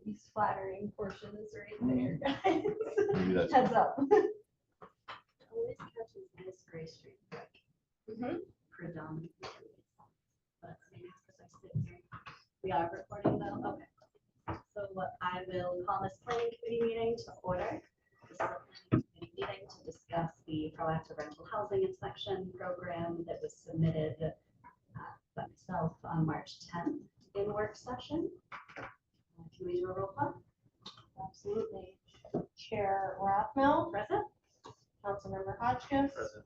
these flattering portions right there, guys. Maybe that's Heads up. Always catches this gray streak, predominantly. But maybe it's because I sit here. We are recording though. Okay. So I will call this planning committee meeting to order. This is a planning committee meeting to discuss the proactive rental housing inspection program that was submitted by myself on March 10th in work session. Can we do a roll call? Absolutely. Chair Rothmel, Present. Councilmember Hotchkiss. present.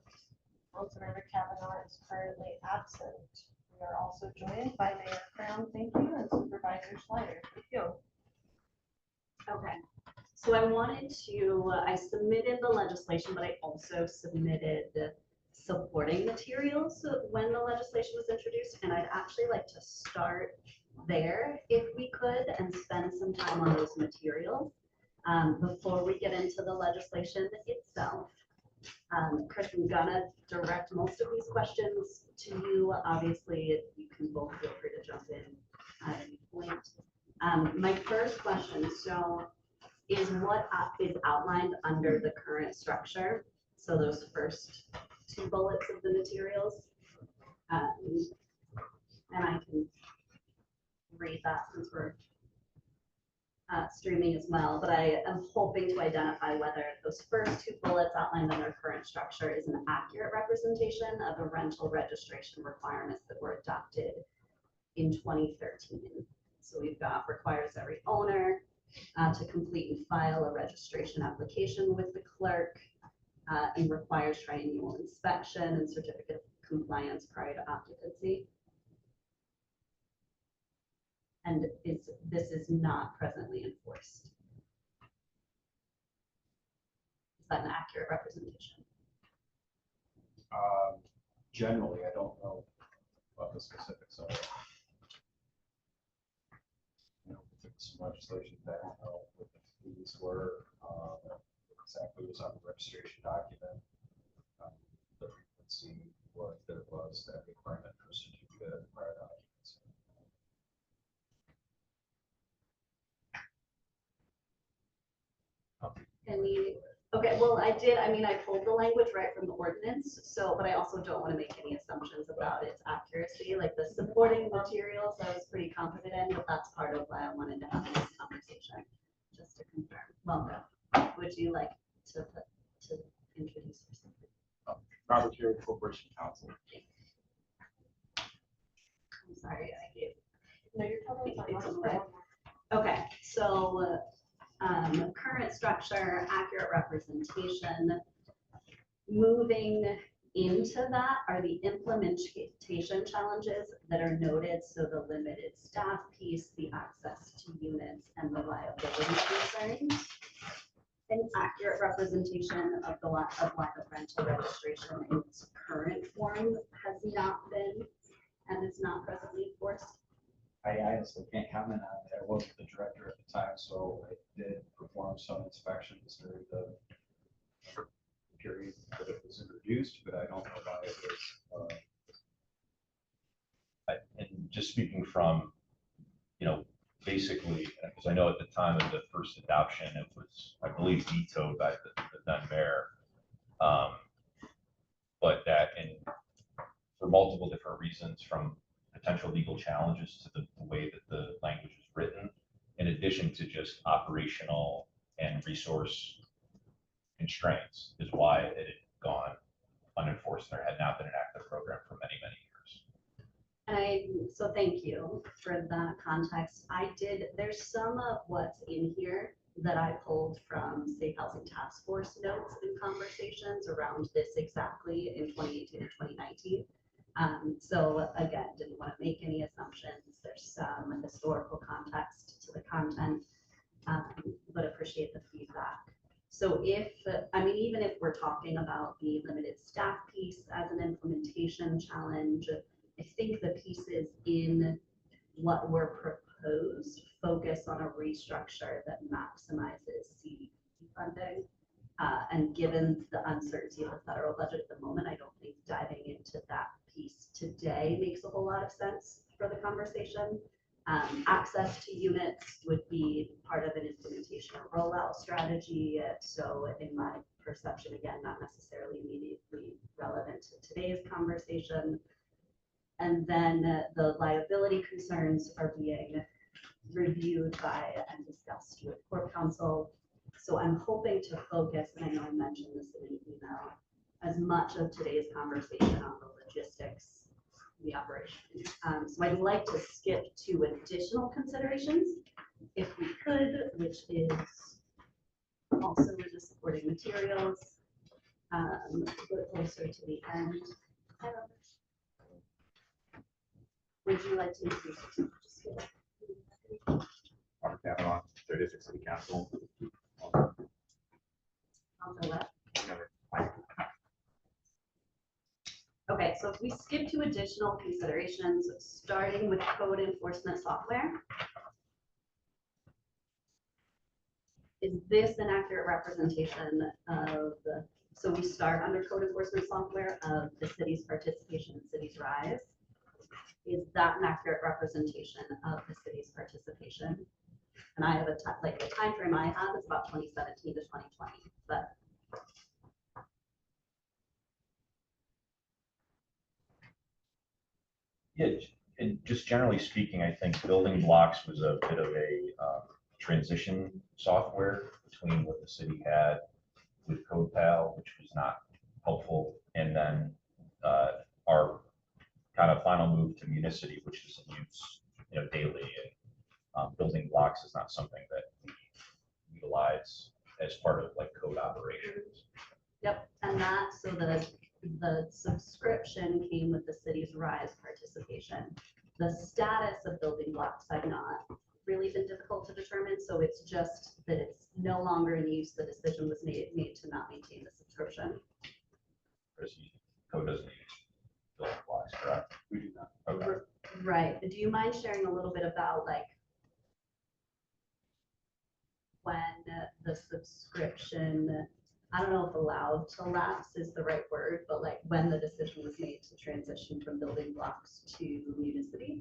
Councilmember Kavanaugh is currently absent. We are also joined by Mayor Crown, thank you, and Supervisor Slider. Thank you. Okay, so I submitted the legislation, but I also submitted supporting materials when the legislation was introduced, and I'd actually like to start there if we could and spend some time on those materials before we get into the legislation itself. Chris, I'm gonna direct most of these questions to you. Obviously, you can both feel free to jump in at any point. My first question, so, is what is outlined under the current structure. So those first two bullets of the materials. And I can read that since we're streaming as well, but I am hoping to identify whether those first two bullets outlined in their current structure is an accurate representation of the rental registration requirements that were adopted in 2013. So we've got requires every owner to complete and file a registration application with the clerk and requires triennial inspection and certificate of compliance prior to occupancy. And this is not presently enforced. Is that an accurate representation? Generally, I don't know about the specifics of it. You know, we took some legislation back, I don't know what the fees were, exactly was on the registration document, the frequency, what there was, that requirement for certificate prior to occupancy. Okay, well, I pulled the language right from the ordinance, so, but I also don't want to make any assumptions about its accuracy. Like the supporting materials, I was pretty confident in, but that's part of why I wanted to have this conversation, just to confirm. Welcome. Would you like to introduce yourself? Robert here, Corporation Counsel. I'm sorry, I gave. No, you're totally fine. Okay, so current structure, accurate representation. Moving into that are the implementation challenges that are noted. So the limited staff piece, the access to units, and the liability concerns. An accurate representation of the lack of rental registration in its current form has not been and is not presently enforced. I honestly can't comment on it. I wasn't the director at the time, so I did perform some inspections during the period that it was introduced, but I don't know why it was. And just speaking from, basically, because I know at the time of the first adoption, it was, I believe, vetoed by the then mayor. But that, for multiple different reasons, from potential legal challenges to the way that the language is written, in addition to just operational and resource constraints, is why it had gone unenforced. There had not been an active program for many, many years. So thank you for that context. There's some of what's in here that I pulled from Safe Housing Task Force notes and conversations around this exactly in 2018 and 2019. So again, didn't want to make any assumptions. There's some historical context to the content, but appreciate the feedback. So even if we're talking about the limited staff piece as an implementation challenge, I think the pieces in what were proposed focus on a restructure that maximizes CDP funding. And given the uncertainty of the federal budget at the moment, I don't think diving into that piece today makes a whole lot of sense for the conversation. Access to units would be part of an implementation or rollout strategy. So in my perception, again, not necessarily immediately relevant to today's conversation. And then the liability concerns are being reviewed by and discussed with Corp Counsel. So I'm hoping to focus, and I know I mentioned this in an email, as much of today's conversation on the logistics, the operation. So I'd like to skip to additional considerations, if we could, which is also in the supporting materials, but closer to the end. Would you like to introduce yourself? Mark Kavanaugh, 36 City Council. On the left. Okay, so if we skip to additional considerations, starting with code enforcement software. Is this an accurate representation of the, so we start under code enforcement software of the city's participation in Cities Rise. Is that an accurate representation of the city's participation? And I have the time frame I have is about 2017 to 2020, but Yeah, and just generally speaking, I think building blocks was a bit of a transition software between what the city had with CodePal, which was not helpful, and then our kind of final move to Municity, which is in use, daily. And building blocks is not something that we utilize as part of like code operations. yep, and that, so the subscription came with the city's Rise participation. The status of building blocks have not really been difficult to determine, so it's just that it's no longer in use. The decision was made to not maintain the subscription. Code doesn't use building blocks, correct? We do not. Okay. Right, do you mind sharing a little bit about like when the subscription, I don't know if allowed to lapse is the right word, but like when the decision was made to transition from building blocks to Municity,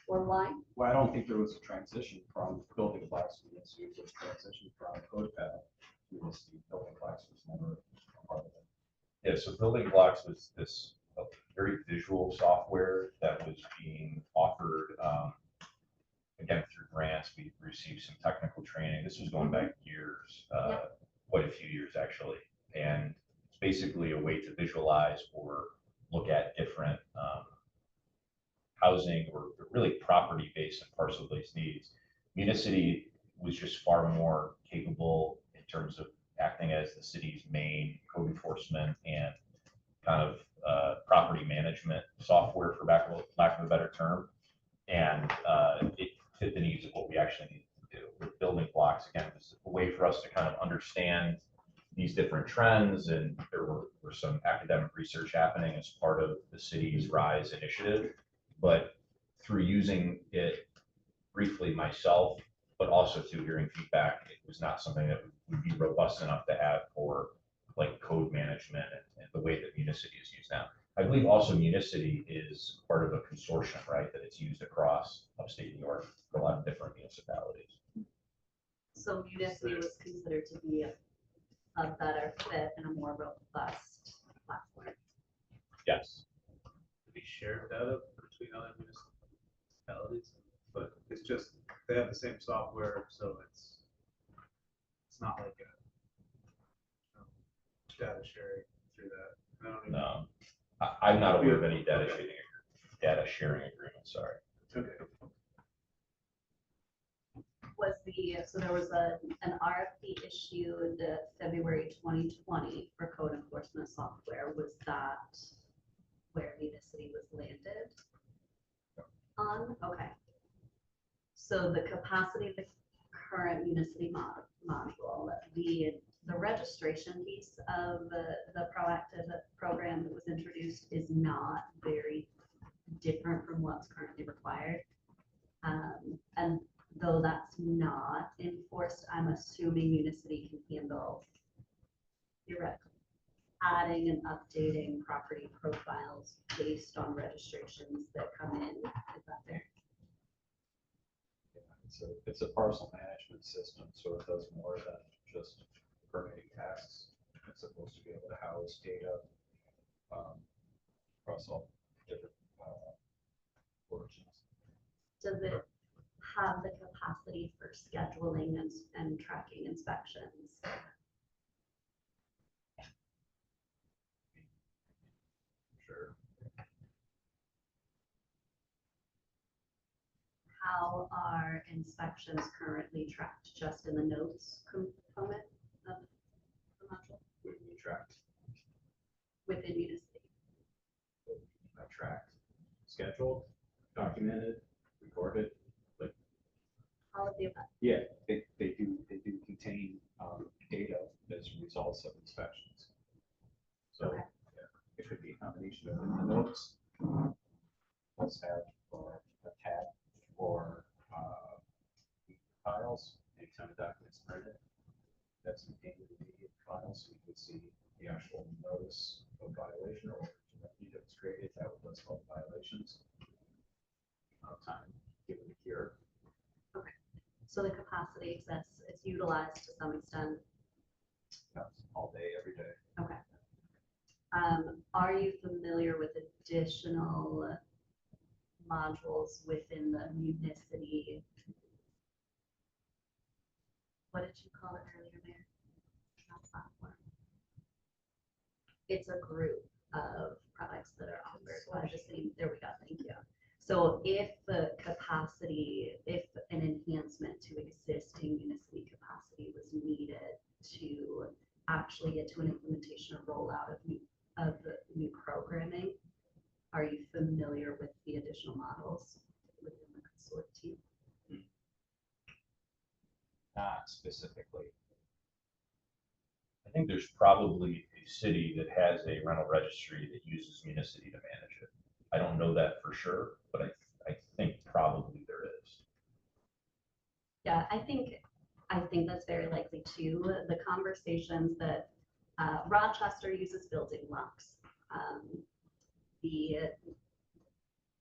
or why? Well, I don't think there was a transition from building blocks to Municity. It was a transition from CodePad to Municity. Building blocks was never a part of it. Yeah, so building blocks was this very visual software that was being offered, again, through grants. We received some technical training. This was going back years, quite a few years actually. And it's basically a way to visualize or look at different housing or really property-based and parcel-based needs. Municity was just far more capable in terms of acting as the city's main code enforcement and kind of property management software, for lack of a better term. And it fit the needs of what we actually need to do. With building blocks, again, it's a way for us to kind of understand these different trends, and there were some academic research happening as part of the city's Rise initiative. But through using it briefly myself, but also through hearing feedback, it was not something that would be robust enough to have for like code management and the way that Municity is used now. I believe also Municity is part of a consortium, right, that it's used across upstate New York for a lot of different municipalities. So Municity was considered to be a better fit and a more robust platform. Yes. We share data between other municipalities, but it's just, they have the same software, so it's not like a data sharing through that. I don't even- No, I'm not aware of any data sharing agreement, sorry. Okay. Was so there was an RFP issued February 2020 for code enforcement software. Was that where Municity was landed on? Okay. So the capacity of the current Municity module, the registration piece of the proactive program that was introduced is not very different from what's currently required. And though that's not enforced, I'm assuming Municity can handle theoretically adding and updating property profiles based on registrations that come in. Is that fair? It's a parcel management system, so it does more than just permitting tasks. It's supposed to be able to house data across all different origins. Does it have the capacity for scheduling and tracking inspections? Sure. How are inspections currently tracked? Just in the notes component of the module We tracked, within Municity? tracked, scheduled, documented, recorded. But All of the above. yeah, they do contain data as results of inspections. So Okay. yeah, it could be a combination of in the notes. Let's have or a tab or files, anytime a document's printed. That's contained in the immediate file, so you can see the actual notice of violation or remedy that was created. That was what's called violations. Time given to cure. Okay. So the capacity exists. It's utilized to some extent. That's all day, every day. Okay. Are you familiar with additional modules within the Municity? What did you call it earlier, Mayor? Not platform. It's a group of products that are offered by the city. There we go. Thank you. So if the capacity, if an enhancement to existing Municity capacity was needed to actually get to an implementation or rollout of the new programming, are you familiar with the additional models within the consortium? Not specifically. I think there's probably a city that has a rental registry that uses Municity to manage it. I don't know that for sure, but I think probably there is. Yeah, I think that's very likely too. The conversations that Rochester uses building blocks. The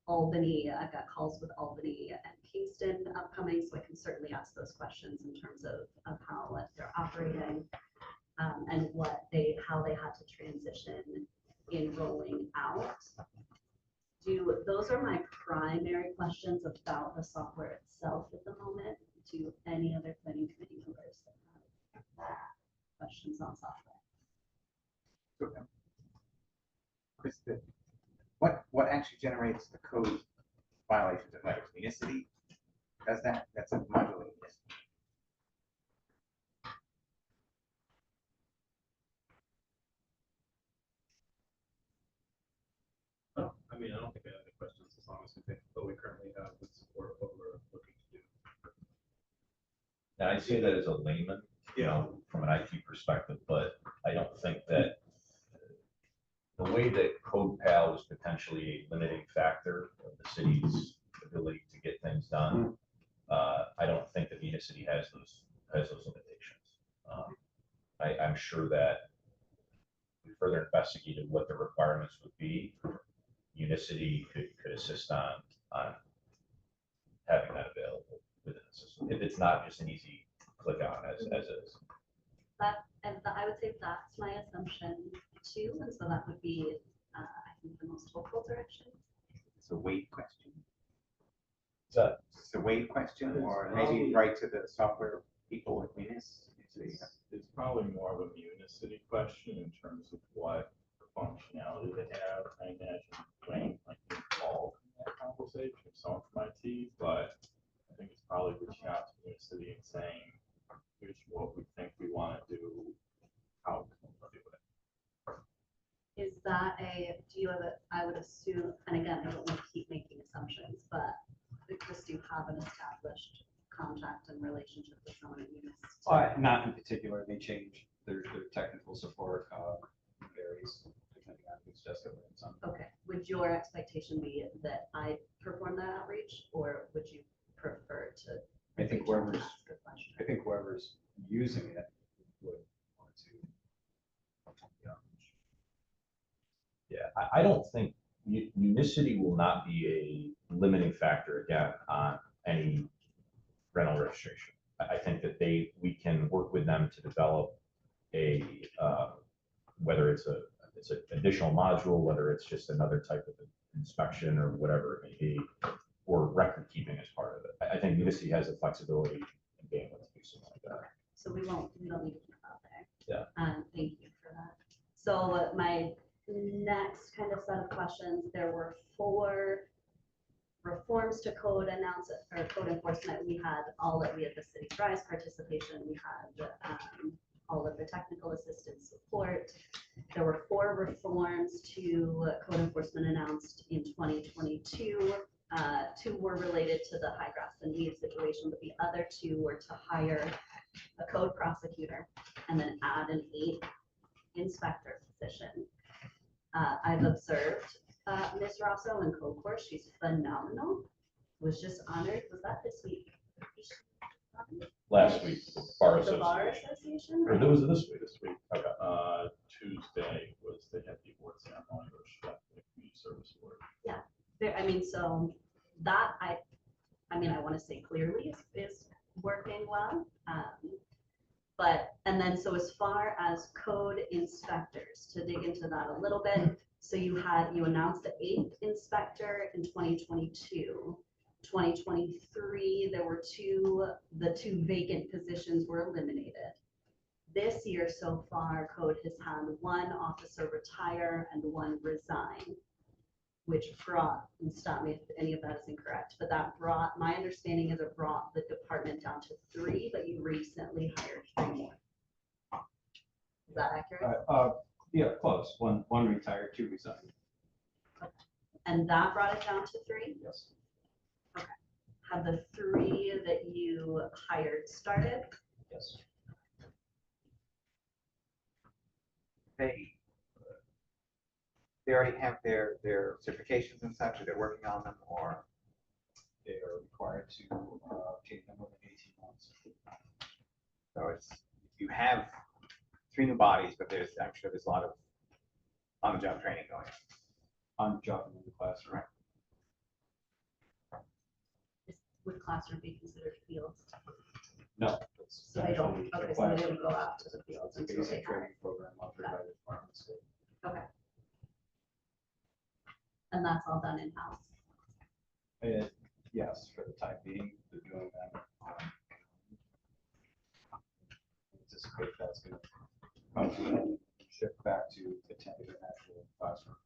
Albany, I've got calls with Albany and Kingston upcoming, so I can certainly ask those questions in terms of how they're operating and how they had to transition in rolling out. Those are my primary questions about the software itself at the moment. Do any other planning committee members have questions on software? Chris, what actually generates the code violations of letters? Municity does that? That's a module of Municity. Oh, I mean, I don't think I have any questions as long as we think what we currently have would support what we're looking to do. And I say that as a layman, you know, from an IT perspective, but I don't think that the way that CodePal is potentially a limiting factor of the city's ability to get things done, I don't think that Municity has those limitations. I'm sure that if we further investigated what the requirements would be, Municity could assist on having that available within the system. If it's not just an easy click on as is. I would say that's my assumption too, and so that would be, I think, the most hopeful direction. It's a weight question. So It's a weight question, or maybe Probably. right to the software people at Munis. It's probably more of a Municity question in terms of what functionality they have. I imagine Wayne might be involved in that conversation with someone from IT, but I think it's probably reaching out to Municity and saying, here's what we think we want to do, how can we do it? Is that do you have I would assume, and again, I don't want to keep making assumptions, but Chris, do you have an established contact and relationship with someone at Munis? Not in particular. They change their technical support varies depending on who's desk it lands on. Okay, would your expectation be that I perform that outreach, or would you prefer to? I think reach out and whoever's ask the question? I think whoever's using it would want to. yeah, I don't think Municity will not be a limiting factor again on any rental registration. I think that we can work with them to develop a, whether it's an additional module, whether it's just another type of inspection or whatever it may be, or record keeping as part of it. I think Municity has the flexibility in being able to do something like that. So we don't need to keep out there. Yeah. Thank you for that. So my next kind of set of questions, there were 4 reforms to code code enforcement. We had the city rise participation. We had all of the technical assistance support. There were 4 reforms to code enforcement announced in 2022. 2 were related to the high grass and weed situation, but the other 2 were to hire a code prosecutor and then add an 8th inspector position. I've observed Ms. Rosso in code course. She's phenomenal. Was just honored. Was that this week? Last week, Bar The Bar Association. Association? Or there was this week. This week, Okay. Tuesday was the head award ceremony, or the community service award. I mean, so that I want to say clearly is working well. And then so as far as code inspectors, to dig into that a little bit, so you announced the 8th inspector in 2022. 2023, there were the 2 vacant positions were eliminated. This year so far, code has had 1 officer retire and 1 resign, which brought, and stop me if any of that is incorrect, but my understanding is it brought the department down to 3, but you recently hired 3 more. Is that accurate? Yeah, close. One retired, 2 resigned. And that brought it down to 3? Yes. Have the 3 that you hired started? Yes. They already have their certifications and such, or they're working on them, or They are required to obtain them within 18 months. so you have 3 new bodies, but I'm sure there's a lot of on-the-job training going on. On job in the classroom. Would classroom be considered fields? No. So they don't, okay, so they don't go out to the fields It's a until they basic have. training program offered by the department of state. Okay. And that's all done in-house? Yes, for the time being, they're doing that. Anticipate that's going to probably shift back to attending an actual classroom.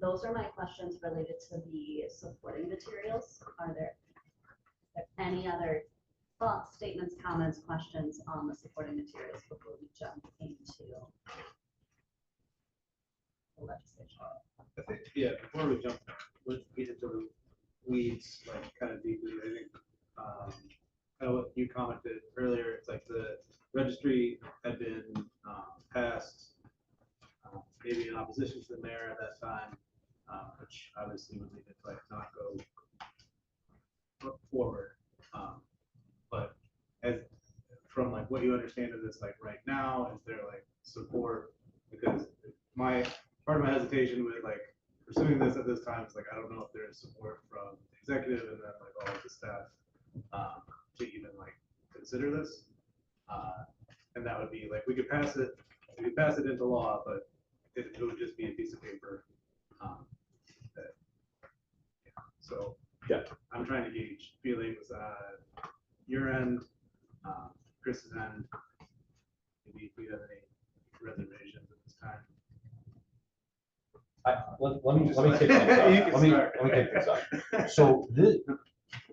Those are my questions related to the supporting materials. Are there any other thoughts, statements, comments, questions on the supporting materials before we jump into the legislation? I think, yeah, before we jump, let's get into the weeds, like kind of deeply. I think kind of what you commented earlier, it's like the registry had been passed, maybe in opposition to the mayor at that time, which obviously would lead it to like not go forward. But as from like what you understand of this, like right now, is there like support? Because part of my hesitation with like pursuing this at this time is like I don't know if there is support from the executive and then like all of the staff to even like consider this. And that would be like we could pass it into law, but it would just be a piece of paper. So yeah, I'm trying to gauge feelings your end, Chris's end. Maybe if we have any reservations at this time. Let me take things up. You can Let me start. take things up. So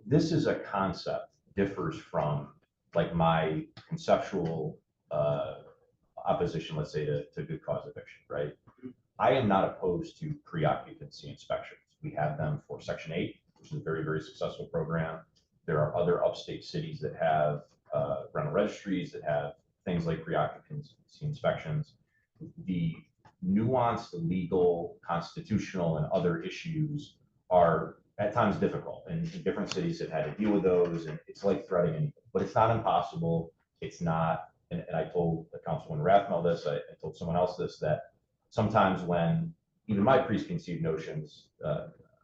this is a concept differs from like my conceptual opposition, let's say, to good cause eviction, right? I am not opposed to pre-occupancy inspections. We have them for Section 8, which is a very, very successful program. There are other upstate cities that have rental registries that have things like pre-occupancy inspections. The nuanced legal, constitutional, and other issues are at times difficult, and different cities have had to deal with those, and it's like threading anything. But it's not impossible. It's not, and I told Councilwoman Rathmel this, I told someone else this, that sometimes when even my preconceived notions,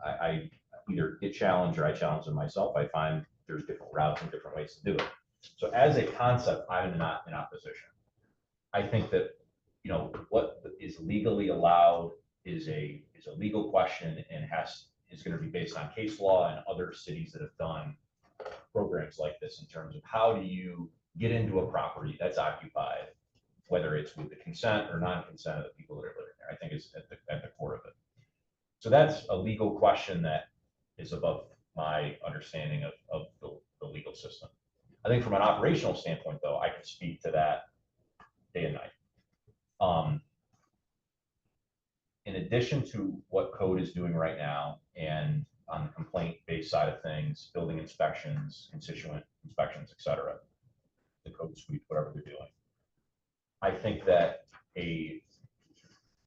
I either get challenged or I challenge them myself. I find there's different routes and different ways to do it. So as a concept, I'm not in opposition. I think that, you know, what is legally allowed is a legal question and is going to be based on case law and other cities that have done programs like this in terms of how do you get into a property that's occupied, whether it's with the consent or non-consent of the people that are living there. I think is at the core of it. So that's a legal question that is above my understanding of the legal system. I think from an operational standpoint, though, I can speak to that day and night. In addition to what code is doing right now, and on the complaint-based side of things, building inspections, constituent inspections, et cetera, the code suite, whatever they're doing, I think that a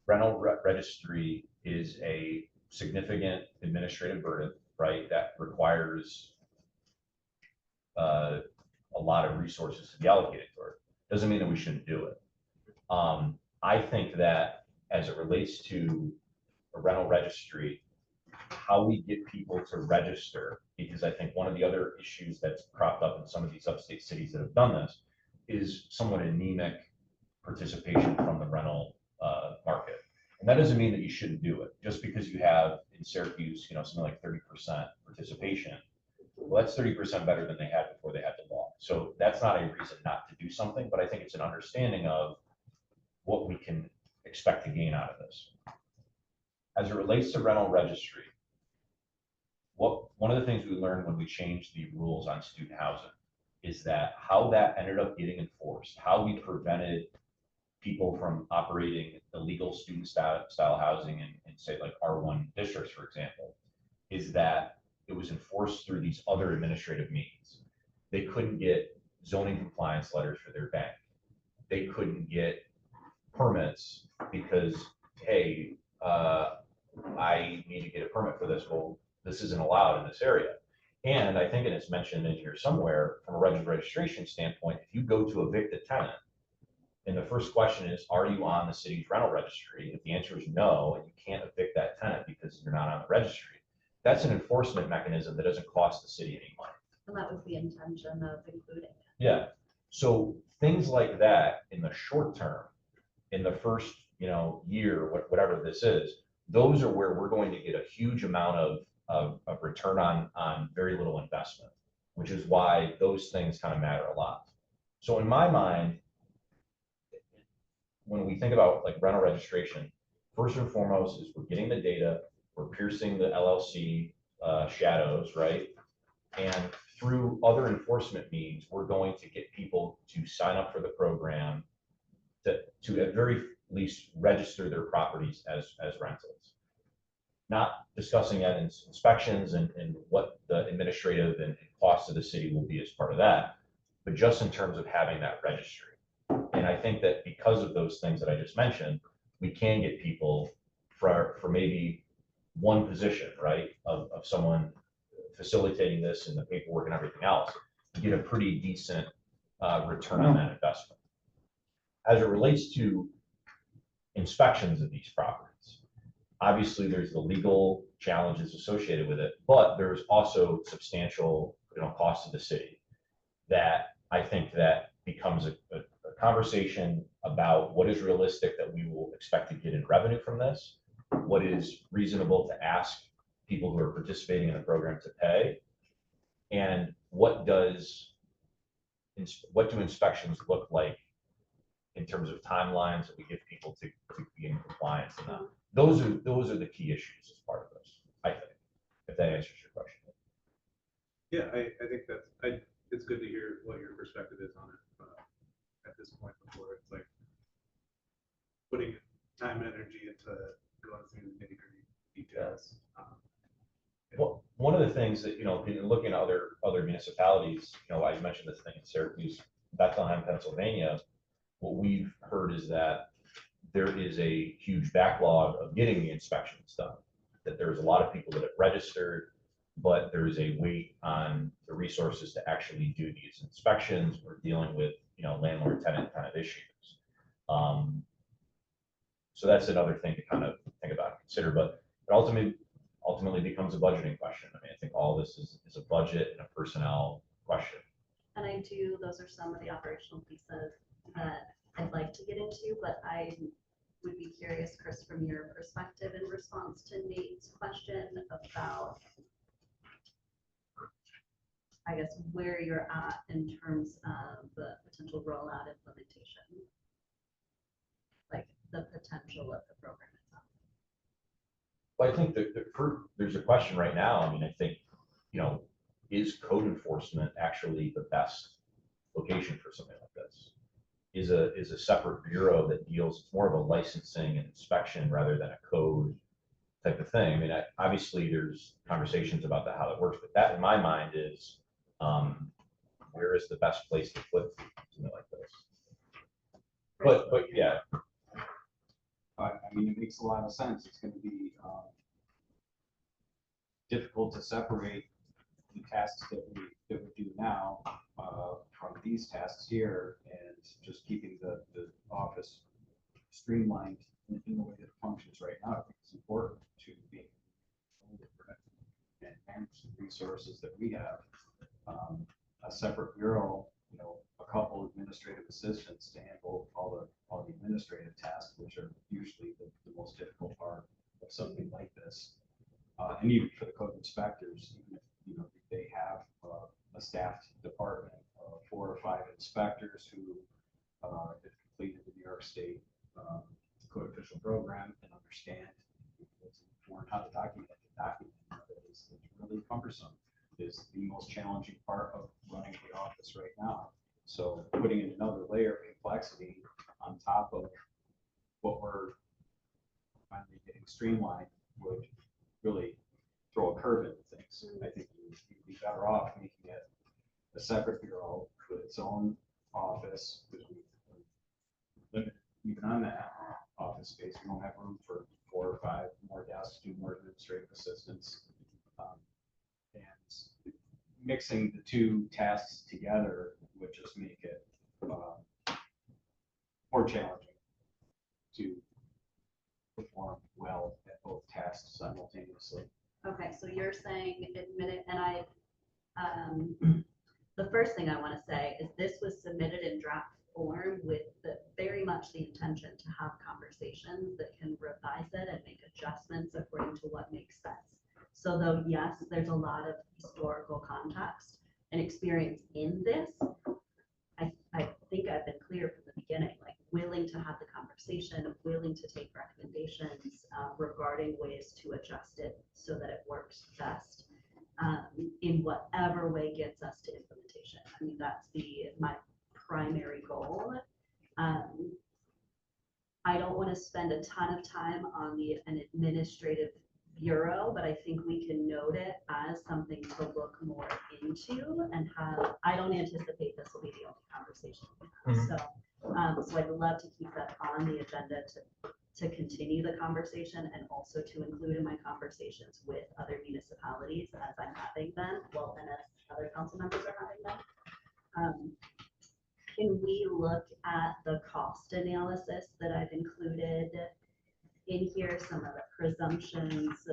rental registry is a significant administrative burden, right? That requires a lot of resources to be allocated for it. Doesn't mean that we shouldn't do it. I think that as it relates to a rental registry, how we get people to register, because I think one of the other issues that's cropped up in some of these upstate cities that have done this is somewhat anemic participation from the rental market. And that doesn't mean that you shouldn't do it. Just because you have in Syracuse, you know, something like 30% participation, well, that's 30% better than they had before they had the law. So that's not a reason not to do something, but I think it's an understanding of what we can expect to gain out of this. As it relates to rental registry, one of the things we learned when we changed the rules on student housing is that how that ended up getting enforced, how we prevented people from operating illegal student style housing in say like R1 districts, for example, is that it was enforced through these other administrative means. They couldn't get zoning compliance letters for their bank. They couldn't get permits because, hey, I need to get a permit for this. Well, this isn't allowed in this area. And I think, and it's mentioned in here somewhere, from a registration standpoint, if you go to evict a tenant, and the first question is, are you on the city's rental registry? If the answer is no, and you can't evict that tenant because you're not on the registry, that's an enforcement mechanism that doesn't cost the city any money. And that was the intention of including it. Yeah. So things like that in the short term, in the first, you know, year, whatever this is, those are where we're going to get a huge amount of return on very little investment, which is why those things kind of matter a lot. So in my mind, when we think about like rental registration, first and foremost is we're getting the data, we're piercing the LLC shadows, right? And through other enforcement means, we're going to get people to sign up for the program to at very least register their properties as rentals. Not discussing that in inspections and what the administrative and costs of the city will be as part of that, but just in terms of having that registry. And I think that because of those things that I just mentioned, we can get people for maybe one position, right, of someone facilitating this and the paperwork and everything else, to get a pretty decent return on that investment. As it relates to inspections of these properties, obviously there's the legal challenges associated with it, but there's also substantial, you know, cost to the city that I think that becomes a conversation about what is realistic that we will expect to get in revenue from this, what is reasonable to ask people who are participating in the program to pay, and what do inspections look like in terms of timelines that we give people to be in compliance. And those are the key issues as part of this, I think, if that answers your question. Yeah, I think it's good to hear what your perspective is on it at this point before it's like putting time and energy into going through the nitty-gritty details. Well, one of the things that, you know, in looking at other municipalities, you know, I mentioned this thing in Syracuse, Bethlehem, Pennsylvania, what we've heard is that there is a huge backlog of getting the inspections done, that there's a lot of people that have registered, but there's a wait on the resources to actually do these inspections. We're dealing with, you know, landlord-tenant kind of issues. So that's another thing to kind of think about and consider, but it ultimately becomes a budgeting question. I mean, I think all this is a budget and a personnel question. And those are some of the operational pieces that I'd like to get into, but I would be curious, Chris, from your perspective in response to Nate's question about, I guess, where you're at in terms of the potential rollout implementation, like the potential of the program itself. Well, I think there's a question right now. I mean, I think, is code enforcement actually the best location for something like this? Is a separate bureau that deals, it's more of a licensing and inspection rather than a code type of thing. I mean, obviously there's conversations about how that works, but that in my mind is, where is the best place to put something like this? But yeah. I mean, it makes a lot of sense. It's going to be difficult to separate the tasks that we do now from these tasks here, and just keeping the office streamlined in the way that it functions right now. I think it's important to be able to manage the resources that we have. A separate bureau, a couple administrative assistants to handle all the administrative tasks, which are usually the most difficult part of something like this. And even for the code inspectors, even if they have a staffed department of 4 or 5 inspectors who have completed the New York State code official program and understand how to document the document. It's really cumbersome. Is the most challenging part of running the office right now. So putting in another layer of complexity on top of what we're finally getting streamlined would really throw a curve into things. I think you'd be better off making it a separate bureau with its own office, because we limited even on that office space. We don't have room for 4 or 5 more desks, 2 more administrative assistants. And mixing the 2 tasks together would just make it more challenging to perform well at both tasks simultaneously. Okay, so you're saying admit it, and the first thing I want to say is this was submitted in draft form with very much the intention to have conversations that can revise it and make adjustments according to what makes sense. So though, yes, there's a lot of historical context and experience in this, I think I've been clear from the beginning, like willing to have the conversation, willing to take recommendations regarding ways to adjust it so that it works best in whatever way gets us to implementation. I mean, that's my primary goal. I don't want to spend a ton of time on an administrative bureau, but I think we can note it as something to look more into and have. I don't anticipate this will be the only conversation we have. So I'd love to keep that on the agenda to continue the conversation, and also to include in my conversations with other municipalities as I'm having them, and as other council members are having them. Can we look at the cost analysis that I've included in here, some of the presumptions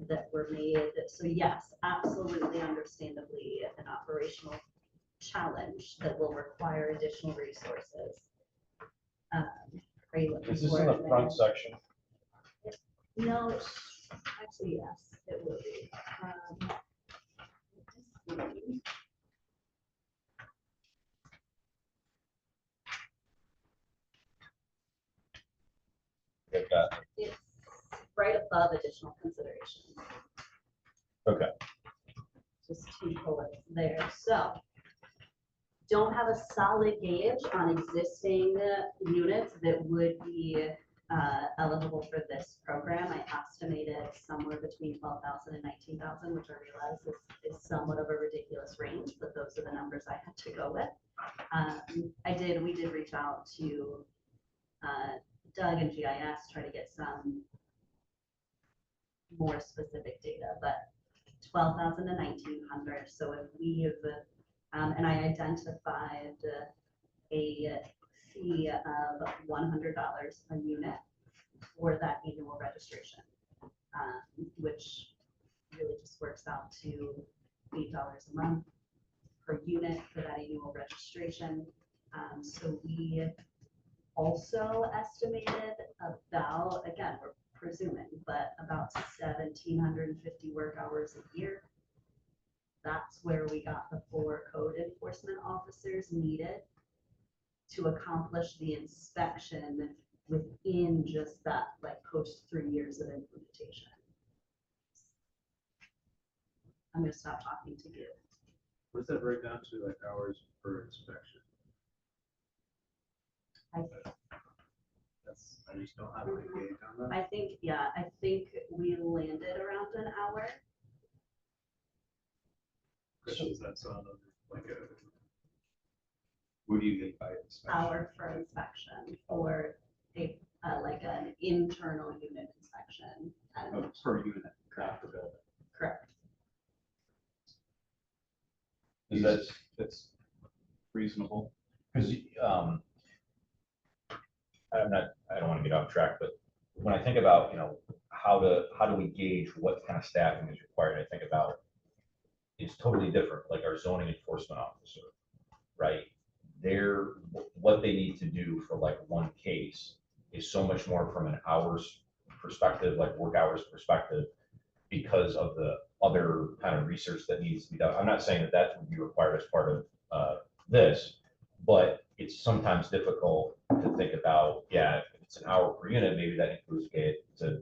that were made? So yes, absolutely, understandably, an operational challenge that will require additional resources. Are you looking Is this for in it the in front there? section? No, actually, yes, it will be. Let's see. I've got, It's right above additional considerations. okay. Just 2 bullets there. So don't have a solid gauge on existing units that would be eligible for this program. I estimated somewhere between 12,000 and 19,000, which I realize is somewhat of a ridiculous range, but those are the numbers I had to go with. We did reach out to Doug and GIS, try to get some more specific data, but 12,000 to 1,900. So if we've, and I identified a fee of $100 a unit for that annual registration, which really just works out to $8 a month per unit for that annual registration. So we also estimated about, again, we're presuming, but about 1,750 work hours a year. That's where we got the 4 code enforcement officers needed to accomplish the inspection within just that, like, post 3 years of implementation. I'm gonna stop talking to you. What's that break down to, like hours per inspection? I just don't have a good gauge on that. I think, yeah, I think we landed around an hour. Does that sound like a? What do you mean by inspection? Hour for inspection or a, like an internal unit inspection. Oh, per unit, not per building. Correct. Is that, That's reasonable. because, I don't want to get off track, but when I think about, how do we gauge what kind of staffing is required, I think about it's totally different, like our zoning enforcement officer, right? What they need to do for like one case is so much more from an hours perspective, like work hours perspective, because of the other kind of research that needs to be done. I'm not saying that would be required as part of this, but it's sometimes difficult to think about, if it's an hour per unit, maybe that includes, it's a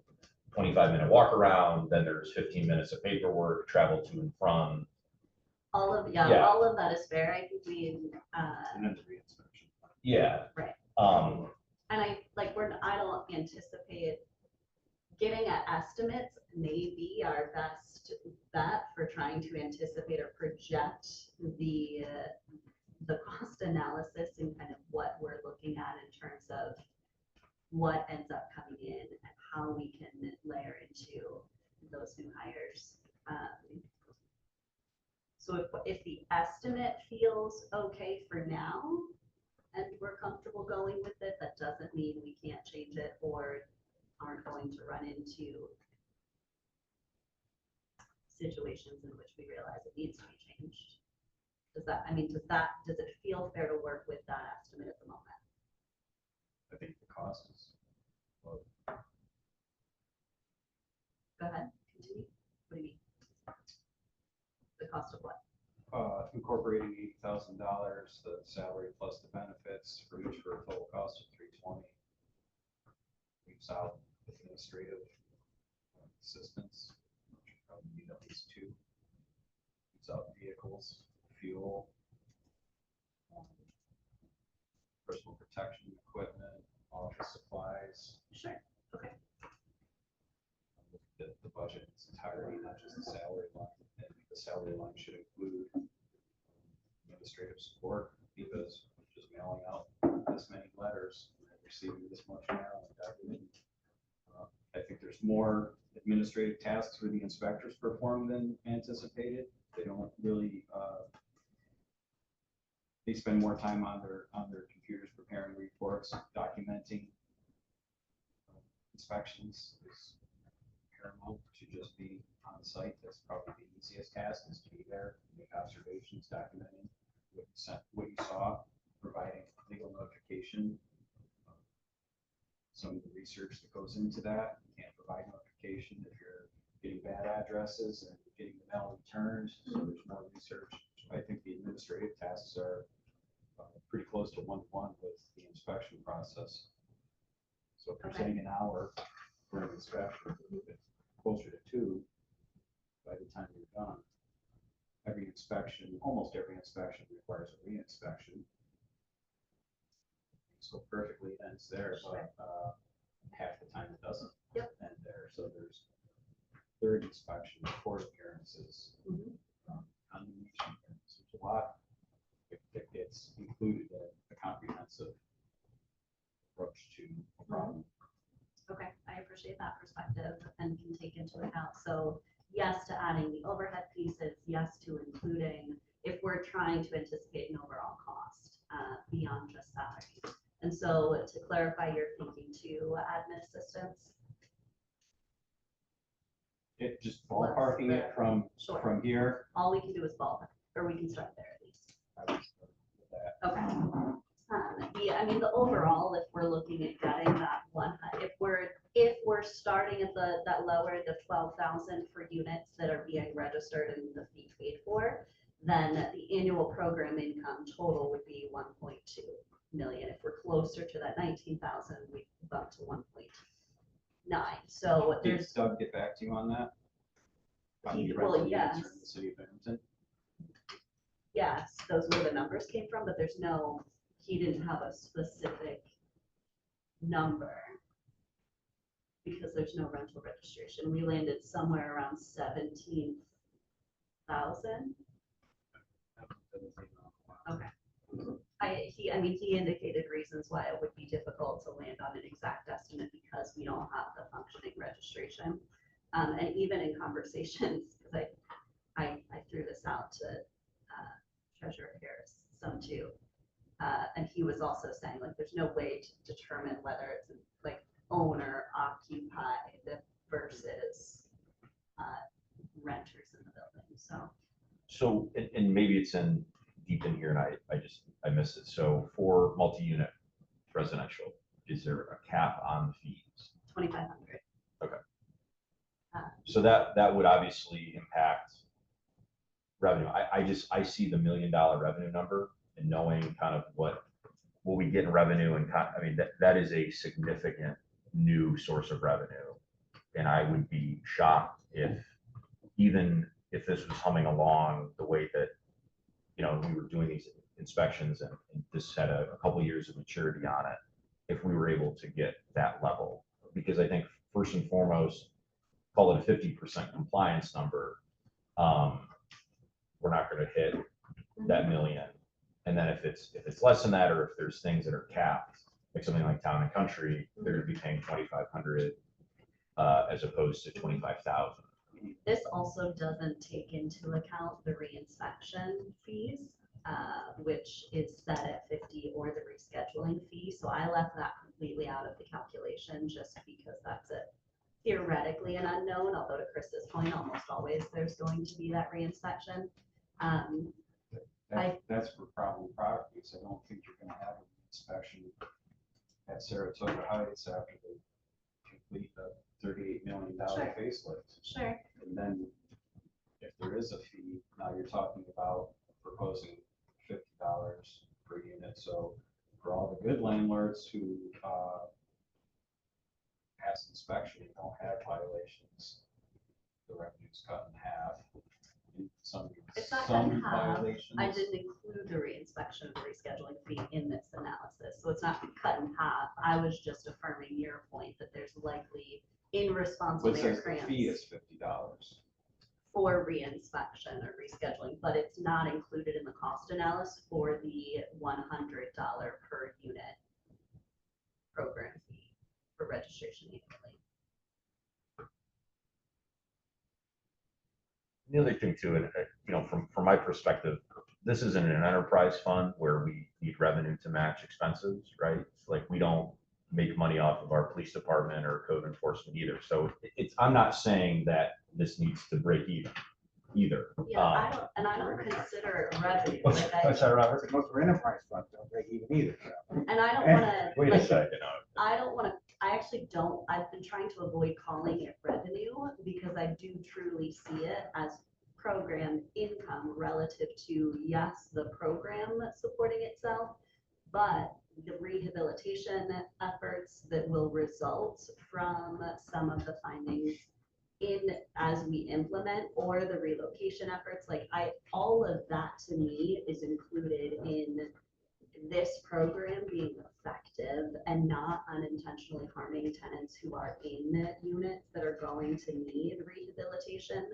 25-minute walk around, then there's 15 minutes of paperwork, travel to and from. All of that is fair. I think we, And then the re-inspection. Yeah. Right. And I don't anticipate giving at estimates may be our best bet for trying to anticipate or project the cost analysis and kind of what we're looking at in terms of what ends up coming in and how we can layer into those new hires. So if the estimate feels okay for now and we're comfortable going with it, that doesn't mean we can't change it or aren't going to run into situations in which we realize it needs to be changed. Does it feel fair to work with that estimate at the moment? I think the cost is low. Go ahead, continue. What do you mean? The cost of what? Incorporating $8,000, the salary plus the benefits for each for a total cost of $320. Leaves out administrative assistance, which you probably need at least 2. Leaves out vehicles, fuel, personal protection equipment, office supplies. Sure. Okay. The budget in its entirety, not just the salary line. And the salary line should include administrative support, because just mailing out this many letters and receiving this much mail and document. I think there's more administrative tasks for the inspectors perform than anticipated. They don't really, they spend more time on their computers preparing reports, documenting inspections is paramount to just be on site. That's probably the easiest task, is to be there, make observations, documenting what you saw, providing legal notification. Some of the research that goes into that, you can't provide notification if you're getting bad addresses and getting the mail returned, so there's more research. I think the administrative tasks are pretty close to one-to-one with the inspection process. So if you're saying an hour for an inspection, it's closer to 2 by the time you're done. Almost every inspection requires a re-inspection. So perfectly ends there, but half the time it doesn't end there. So there's third inspection, court appearances, condemnation appearances. There's a lot that gets included in a comprehensive approach to a problem. Okay, I appreciate that perspective and can take into account. So yes to adding the overhead pieces, yes to including, if we're trying to anticipate an overall cost beyond just salary. And so to clarify your thinking to admin assistants. It just ballparking it from Sure. here. All we can do is ballpark, or we can start there at least. I would start with that. Okay. I mean, the overall, if we're looking at getting that if we're starting at that lower, the 12,000 for units that are being registered and the fee paid for, then the annual program income total would be 1.2 million. If we're closer to that 19,000, we bump to 1.9. So Did there's, Doug get back to you on that? On the Well, rental yes. units in the city of Binghamton? yes, those were the numbers came from, but he didn't have a specific number because there's no rental registration. We landed somewhere around 17,000. Okay. He indicated reasons why it would be difficult to land on an exact estimate because we don't have the functioning registration. And even in conversations, because I threw this out to Treasurer Harris some too. And he was also saying like there's no way to determine whether it's like owner occupied versus renters in the building. So, and maybe it's in deep in here and I missed it. So for multi-unit residential, is there a cap on the fees? 2,500. Okay. So that would obviously impact revenue. I see the $1 million revenue number and knowing kind of what we get in revenue and I mean, that is a significant new source of revenue. And I would be shocked even if this was humming along the way that, we were doing these inspections and this had a couple years of maturity on it, if we were able to get that level. Because I think first and foremost, call it a 50% compliance number. We're not going to hit that million. And then if it's less than that, or if there's things that are capped, like something like Town and Country, they're going to be paying 2,500 as opposed to 25,000. This also doesn't take into account the reinspection fees, which is set at 50 or the rescheduling fee. So I left that completely out of the calculation just because that's theoretically an unknown, although to Chris's point, almost always there's going to be that reinspection. That's for problem properties. I don't think you're gonna have an inspection at Saratoga Heights after they complete the $38 million Sure. facelift. Sure. And then if there is a fee, now you're talking about proposing $50 per unit. So for all the good landlords who pass inspection and don't have violations, the revenue's cut in half. It's not cut in Some half. violations. I didn't include the reinspection of the rescheduling fee in this analysis, so it's not cut in half. I was just affirming your point that there's likely irresponsible But it mayor says the grants fee is $50. for reinspection or rescheduling, but it's not included in the cost analysis for the $100 per unit program fee for registration annually. The other thing too, and from my perspective, this isn't an enterprise fund where we need revenue to match expenses, right? It's like we don't make money off of our police department or code enforcement either. So I'm not saying that this needs to break even either. Yeah, I don't consider it revenue. What's Like that, Robert? Most of our enterprise funds don't break even either. and I don't wanna, Wait a like, second. I don't wanna, I actually don't, I've been trying to avoid calling it revenue because I do truly see it as program income relative to, yes, the program supporting itself, but the rehabilitation efforts that will result from some of the findings as we implement, or the relocation efforts, all of that to me is included in this program being effective and not unintentionally harming tenants who are in the units that are going to need rehabilitation.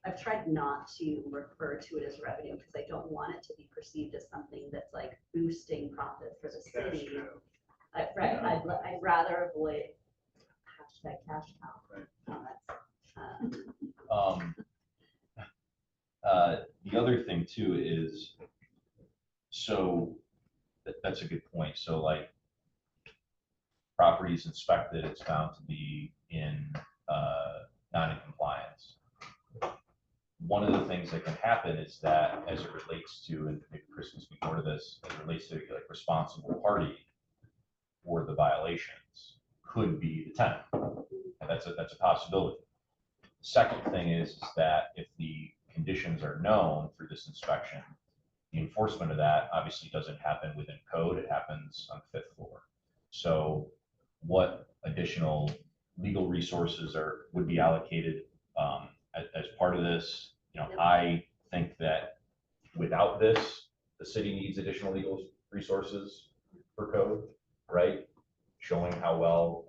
I've tried not to refer to it as revenue because I don't want it to be perceived as something that's like boosting profit for the city. Right, I'd rather avoid #cash cow comments. The other thing too is, so that's a good point. So like properties inspected, it's found to be in not in compliance. One of the things that can happen is that as it relates to, and maybe Chris can speak more to this, as it relates to like responsible party for the violations could be the tenant. And that's a possibility. Second thing is that if the conditions are known through this inspection, the enforcement of that obviously doesn't happen within code, it happens on the 5th floor. So what additional legal resources would be allocated as part of this? You know, I think that without this, the city needs additional legal resources for code, right? Showing how well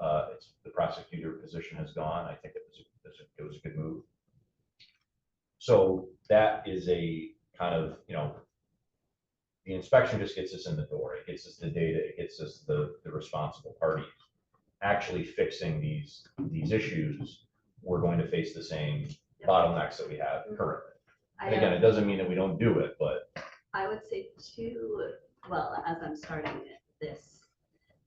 the prosecutor position has gone. I think it was a good move. So that is a kind of, you know, the inspection just gets us in the door. It gets us the data. It gets us the responsible parties. Actually fixing these issues, we're going to face the same bottlenecks that we have currently. And again, it doesn't mean that we don't do it, but I would say too, well, as I'm starting this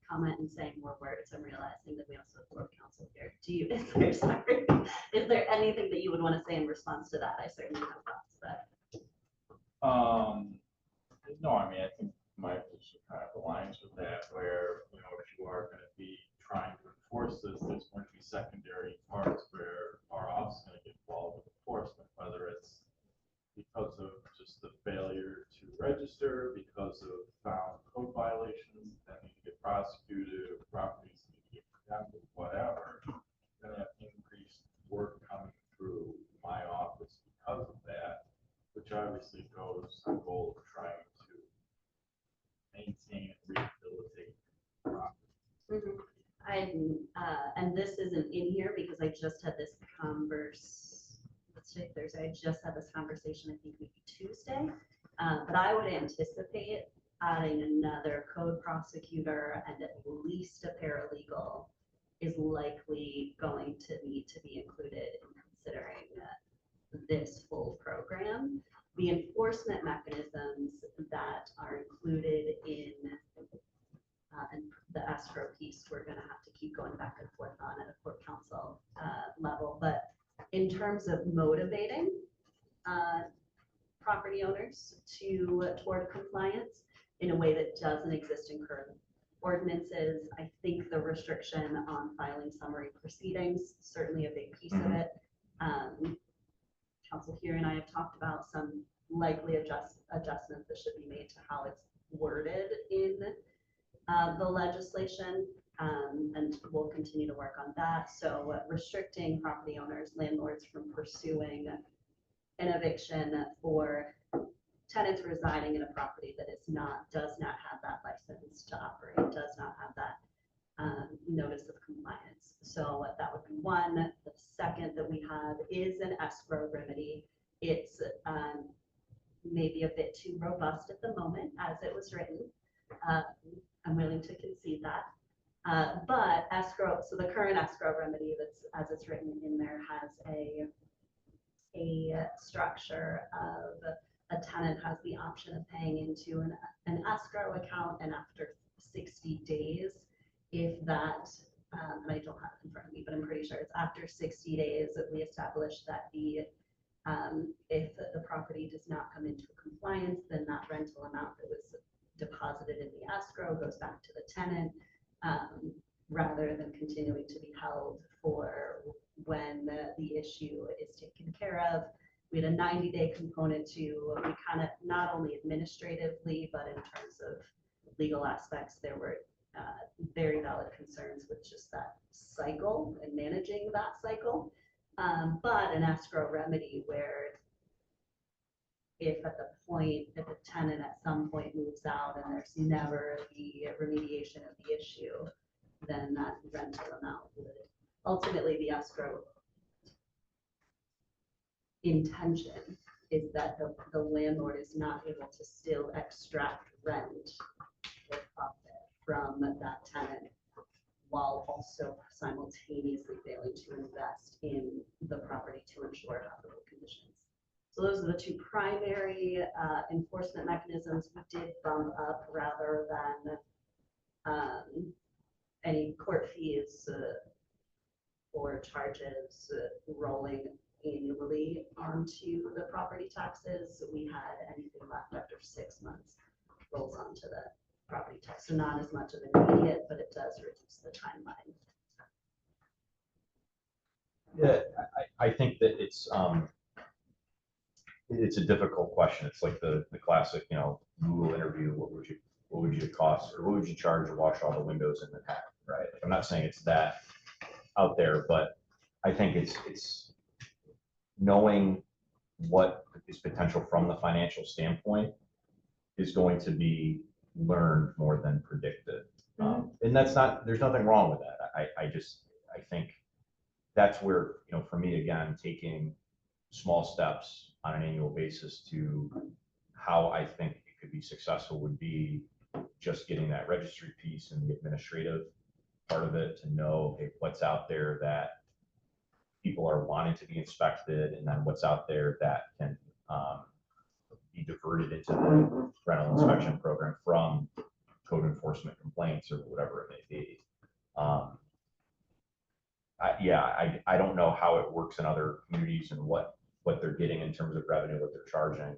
comment and saying more words, I'm realizing that we also have board counsel here. Is there anything that you would want to say in response to that? I certainly have thoughts, but. No, I mean, I think my position kind of aligns with that, where, you know, if you are going to be trying to enforce this, there's going to be secondary parts where our office is going to get involved with enforcement, whether it's because of just the failure to register, because of found code violations that need to get prosecuted, properties need to get condemned, whatever. Then have increased work coming through my office because of that, which obviously goes to the goal of trying to maintain and rehabilitate property. And this isn't in here because I just had this let's say Thursday, I just had this conversation, I think maybe Tuesday. But I would anticipate adding another code prosecutor and at least a paralegal is likely going to need to be included in considering this full program. The enforcement mechanisms that are included in the escrow piece, we're going to have to keep going back and forth on at a court counsel level. But in terms of motivating property owners toward compliance in a way that doesn't exist in current ordinances, I think the restriction on filing summary proceedings, certainly a big piece of it. Council here and I have talked about some likely adjustments that should be made to how it's worded in the legislation, and we'll continue to work on that. So restricting property owners, landlords from pursuing an eviction for tenants residing in a property that does not have that license to operate, does not have that notice of compliance. So that would be one. The second that we have is an escrow remedy. It's maybe a bit too robust at the moment as it was written. I'm willing to concede that. But escrow, so the current escrow remedy that's as it's written in there has a structure of a tenant has the option of paying into an escrow account, and after 60 days, if that, and I don't have it in front of me, but I'm pretty sure it's after 60 days that we establish that if the property does not come into compliance, then that rental amount that was deposited in the escrow goes back to the tenant, rather than continuing to be held for when the issue is taken care of. We had a 90-day component to, we kind of, not only administratively, but in terms of legal aspects, there were very valid concerns with just that cycle and managing that cycle. But an escrow remedy where if at the tenant at some point moves out and there's never the remediation of the issue, then that rental amount would ultimately, the escrow intention is that the landlord is not able to still extract rent or profit from that tenant while also simultaneously failing to invest in the property to ensure habitable conditions. So those are the two primary enforcement mechanisms we did bump up rather than any court fees or charges rolling annually onto the property taxes. We had anything left after 6 months rolls onto the property tax. So not as much of an immediate, but it does reduce the timeline. Yeah, I think that it's a difficult question. It's like the classic, Google interview. What would you cost, or what would you charge to wash all the windows in Manhattan, right? I'm not saying it's that out there, but I think it's knowing what is potential from the financial standpoint is going to be learned more than predicted. And there's nothing wrong with that. I think that's where, for me, again, taking small steps on an annual basis to how I think it could be successful would be just getting that registry piece and the administrative part of it to know, okay, what's out there that people are wanting to be inspected, and then what's out there that can be diverted into the rental inspection program from code enforcement complaints or whatever it may be. I don't know how it works in other communities and what they're getting in terms of revenue, what they're charging.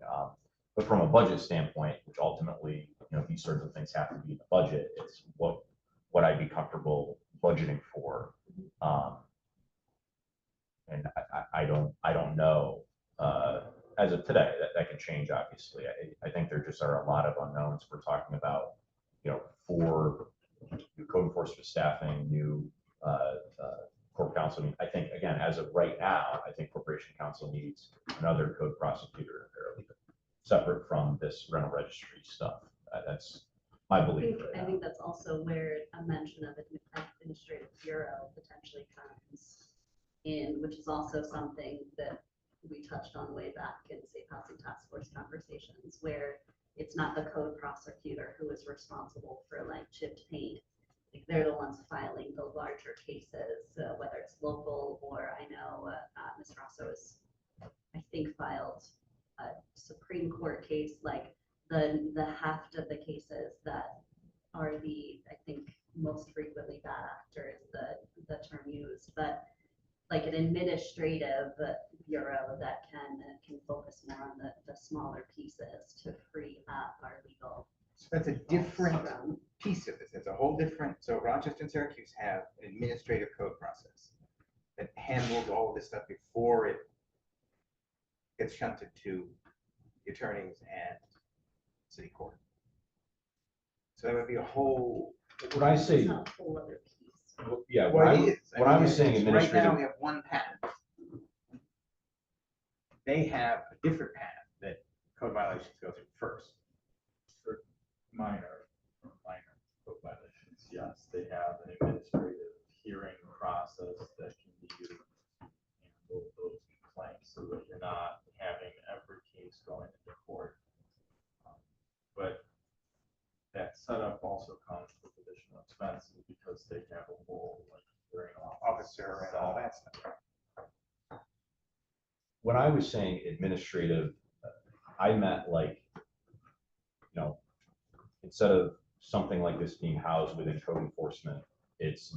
But from a budget standpoint, which ultimately, these sorts of things have to be in the budget, it's what I'd be comfortable budgeting for. And I don't know, as of today, that can change, obviously. I think there just are a lot of unknowns. We're talking about, 4 new code enforcement staffing, new corp counsel. I think, again, as of right now, I think corporation counsel needs another code prosecutor separate from this rental registry stuff. That's my belief. I think that's also where a mention of an administrative bureau potentially comes in, which is also something that we touched on way back in Safe Housing Task Force conversations, where it's not the code prosecutor who is responsible for like chipped paint. Like they're the ones filing the larger cases, whether it's local or I know Ms. Rosso is, I think, filed a Supreme Court case, like the heft of the cases that are I think most frequently bad actor is the term used, but like an administrative bureau that can focus more on the smaller pieces to free up our legal. So that's a different piece of this. It's a whole different. So Rochester and Syracuse have an administrative code process that handles all of this stuff before it gets shunted to the attorneys and city court. So that would be a whole. When I say, It's not a whole other piece. yeah, Well, when it is. when I was it's- saying Right administrative, now, we have one path. They have a different path that code violations go through first. For minor code violations, yes, they have an administrative hearing process that can be used to handle those complaints, so that you're not having every case going into court. But that setup also comes with additional expenses because they have a whole hearing Officer and all that stuff. when I was saying administrative, I meant like, instead of something like this being housed within code enforcement, it's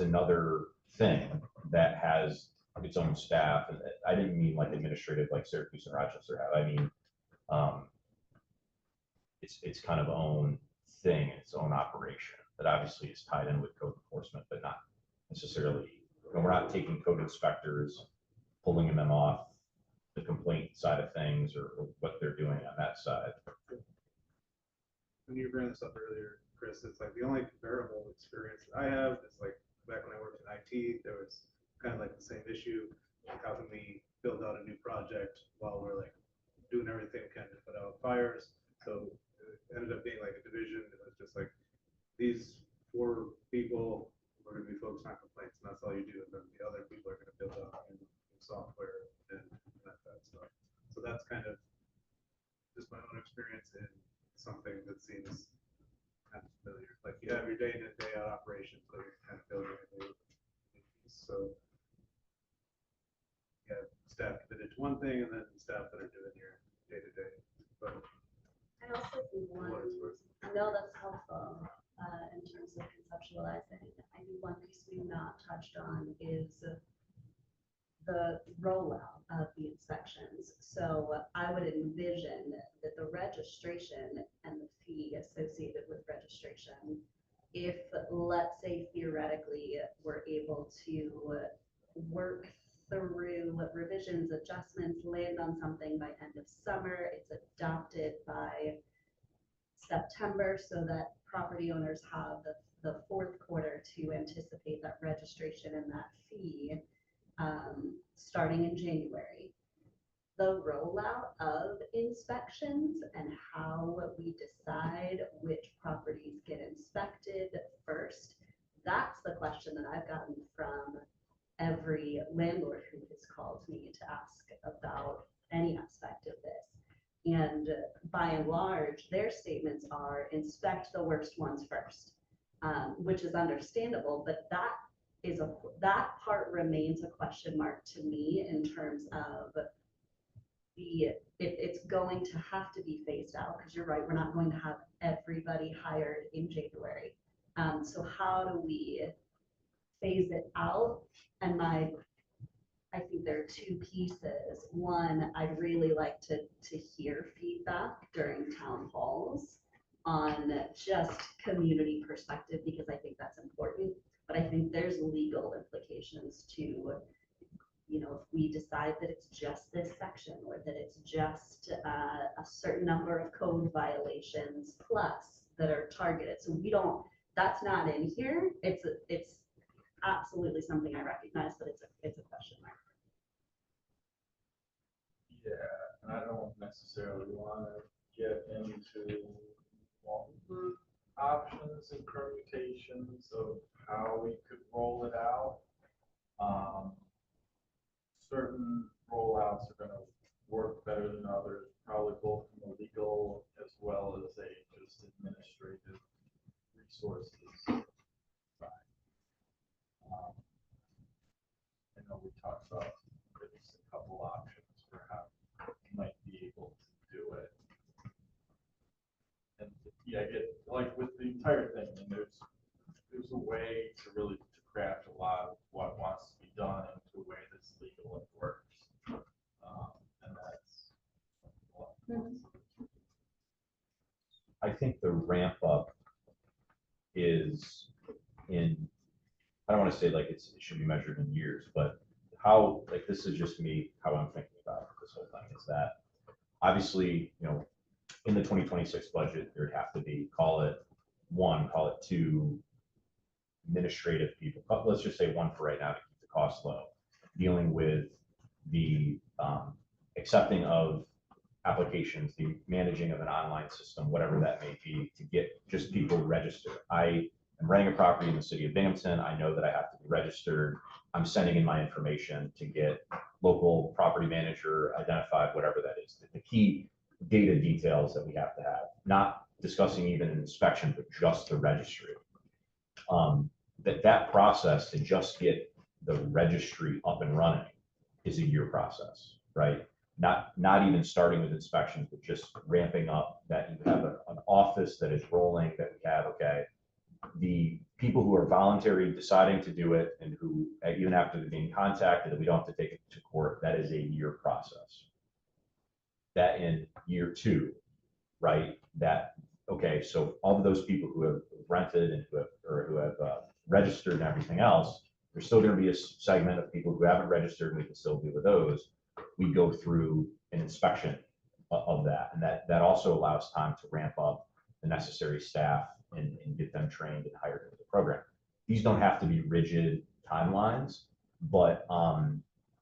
another thing that has its own staff. And I didn't mean like administrative like Syracuse and Rochester have. I mean, it's kind of own thing, its own operation that obviously is tied in with code enforcement, but not necessarily, we're not taking code inspectors, pulling them off the complaint side of things or what they're doing on that side. When you were bringing this up earlier, Chris, it's like the only comparable experience that I have is like back when I worked in IT, there was kind of like the same issue. Like how can we build out a new project while we're like doing everything we can to put out fires? So it ended up being like a division. It was just like these 4 people were going to be focused on complaints, and that's all you do. And then the other people are going to build out new software and that stuff. So that's kind of just my own experience in something that seems kind of familiar. Like you have your day in and day out operations, so you're kind of building a new piece. So you have staff committed to manage one thing and then staff that are doing your day-to-day, but I also think for what it's worth. I know that's helpful, in terms of conceptualizing. I think one piece we've not touched on is the rollout of the inspections. So I would envision that the registration and the fee associated with registration, if, let's say theoretically, we're able to work through revisions, adjustments, land on something by end of summer, it's adopted by September, so that property owners have the fourth quarter to anticipate that registration and that fee, starting in January. The rollout of inspections and how we decide which properties get inspected first, that's the question that I've gotten from every landlord who has called me to ask about any aspect of this. And by and large, their statements are inspect the worst ones first, which is understandable, but that part remains a question mark to me in terms of it's going to have to be phased out, because you're right, we're not going to have everybody hired in January. So how do we phase it out? And I think there are two pieces. One, I'd really like to hear feedback during town halls on just community perspective, because I think that's important. But I think there's legal implications to, you know, if we decide that it's just this section, or that it's just a certain number of code violations plus that are targeted. So we don't, that's not in here. It's absolutely something I recognize, but it's a question mark. Yeah, and I don't necessarily want to get into all the options and permutations of how we could roll it out. Certain rollouts are going to work better than others, probably both from a legal as well as a just administrative resources side. I know we talked about at least a couple options for how you might be able to do it. And yeah, I get, like with the entire thing, and there's a way to really craft a lot of what wants to be done into a way that's legal and works. And that's I think the ramp up is in, I don't want to say like it should be measured in years, but how, like, this is just me, how I'm thinking about this whole thing is that obviously, you know, in the 2026 budget, there'd have to be, call it two administrative people, let's just say one for right now to keep the cost low, dealing with the accepting of applications, the managing of an online system, whatever that may be, to get just people registered. I am renting a property in the city of Binghamton. I know that I have to be registered. I'm sending in my information to get local property manager identified, whatever that is. The key data details that we have to have, not discussing even an inspection, but just the registry. That process to just get the registry up and running is a year process, right? Not even starting with inspections, but just ramping up that you have an office that is rolling, that we have, okay, the people who are voluntary deciding to do it and who, even after they're being contacted, that we don't have to take it to court, that is a year process. That in year two, right, that, okay, so all of those people who have rented and who have registered and everything else, there's still going to be a segment of people who haven't registered, and we can still deal with those. We go through an inspection of that, and that also allows time to ramp up the necessary staff and get them trained and hired into the program. These don't have to be rigid timelines, but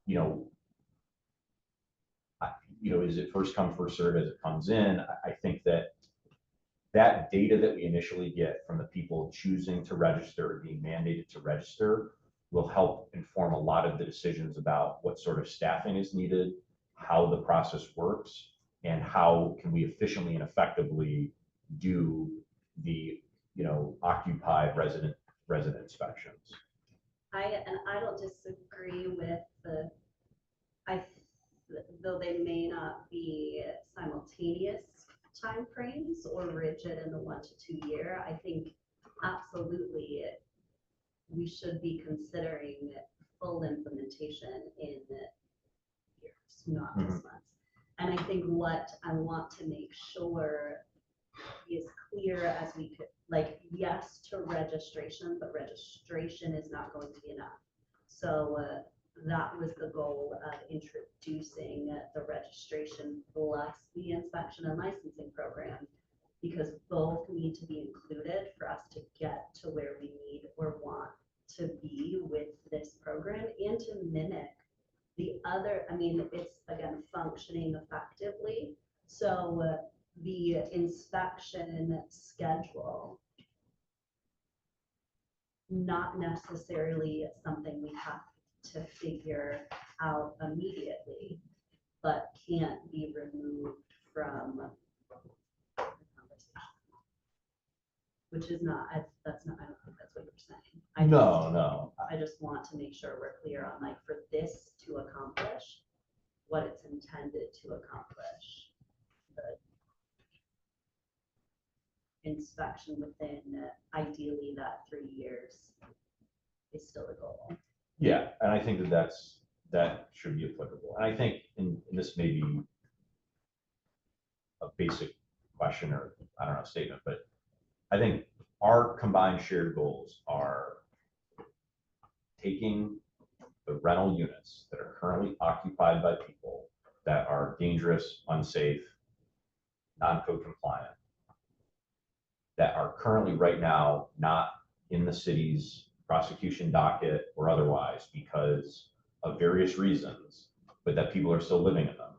you know, is it first come, first serve as it comes in? I think that data that we initially get from the people choosing to register or being mandated to register will help inform a lot of the decisions about what sort of staffing is needed, how the process works, and how can we efficiently and effectively do the, occupied resident inspections. I don't disagree with though they may not be simultaneous timeframes or rigid in the 1 to 2 year, I think absolutely we should be considering full implementation in years, not just months. And I think what I want to make sure is clear as we could, like, yes to registration, but registration is not going to be enough. So that was the goal of introducing the registration plus the inspection and licensing program, because both need to be included for us to get to where we need or want to be with this program and to mimic the other, I mean, it's again functioning effectively. So the inspection schedule, not necessarily something we have to figure out immediately, but can't be removed from the conversation. Which is not, that's not, I don't think that's what you're saying. No. I just want to make sure we're clear on, like, for this to accomplish what it's intended to accomplish. The inspection within ideally that 3 years is still a goal. Yeah, and I think that should be applicable. And I think, and this may be a basic question or, I don't know, statement, but I think our combined shared goals are taking the rental units that are currently occupied by people that are dangerous, unsafe, non-code compliant, that are currently right now not in the city's prosecution docket or otherwise because of various reasons, but that people are still living in them.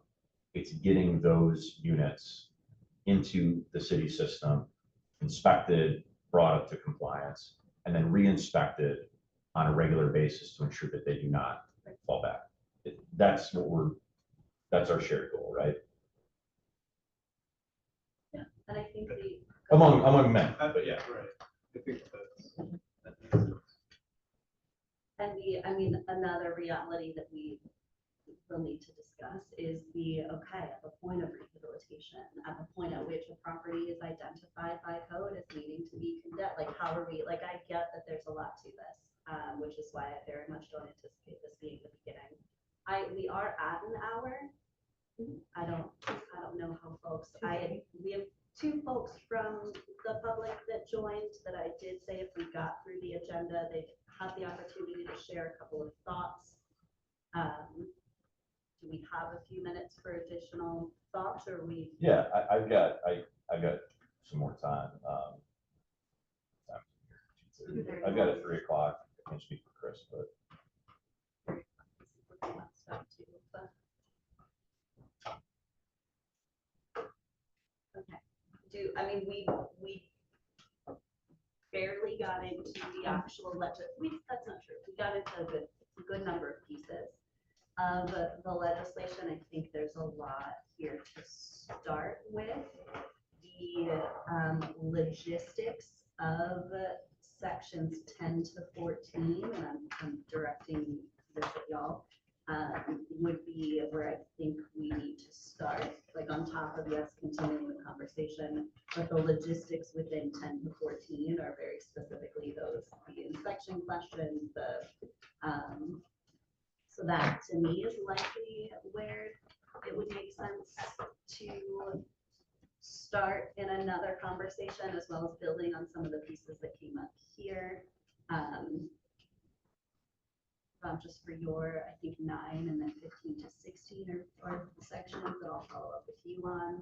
It's getting those units into the city system, inspected, brought up to compliance, and then re-inspected on a regular basis to ensure that they do not fall back. That's our shared goal, right? Yeah, and I think Among men, but yeah. Right. I think I mean, another reality that we will need to discuss is at the point of rehabilitation, at the point at which a property is identified by code as needing to be condemned, like, how are we, like, I get that there's a lot to this, which is why I very much don't anticipate this being the beginning. We are at an hour. I don't know how folks, we have 2 folks from the public that joined that I did say if we got through the agenda, they'd have the opportunity to share a couple of thoughts. Do we have a few minutes for additional thoughts, or Yeah, I've got some more time. I've got it 3 o'clock. I can't speak for Chris, but. Okay. We barely got into the actual that's not true. We got into a good number of pieces of the legislation. I think there's a lot here to start with. The logistics of sections 10 to 14, and I'm directing this at y'all, would be where I think we need to start, like, on top of, yes, continuing the conversation, but the logistics within 10 to 14 are very specifically the inspection questions, so that to me is likely where it would make sense to start in another conversation, as well as building on some of the pieces that came up here. Just for your, I think 9 and then 15 to 16 are sections that I'll follow up with you on.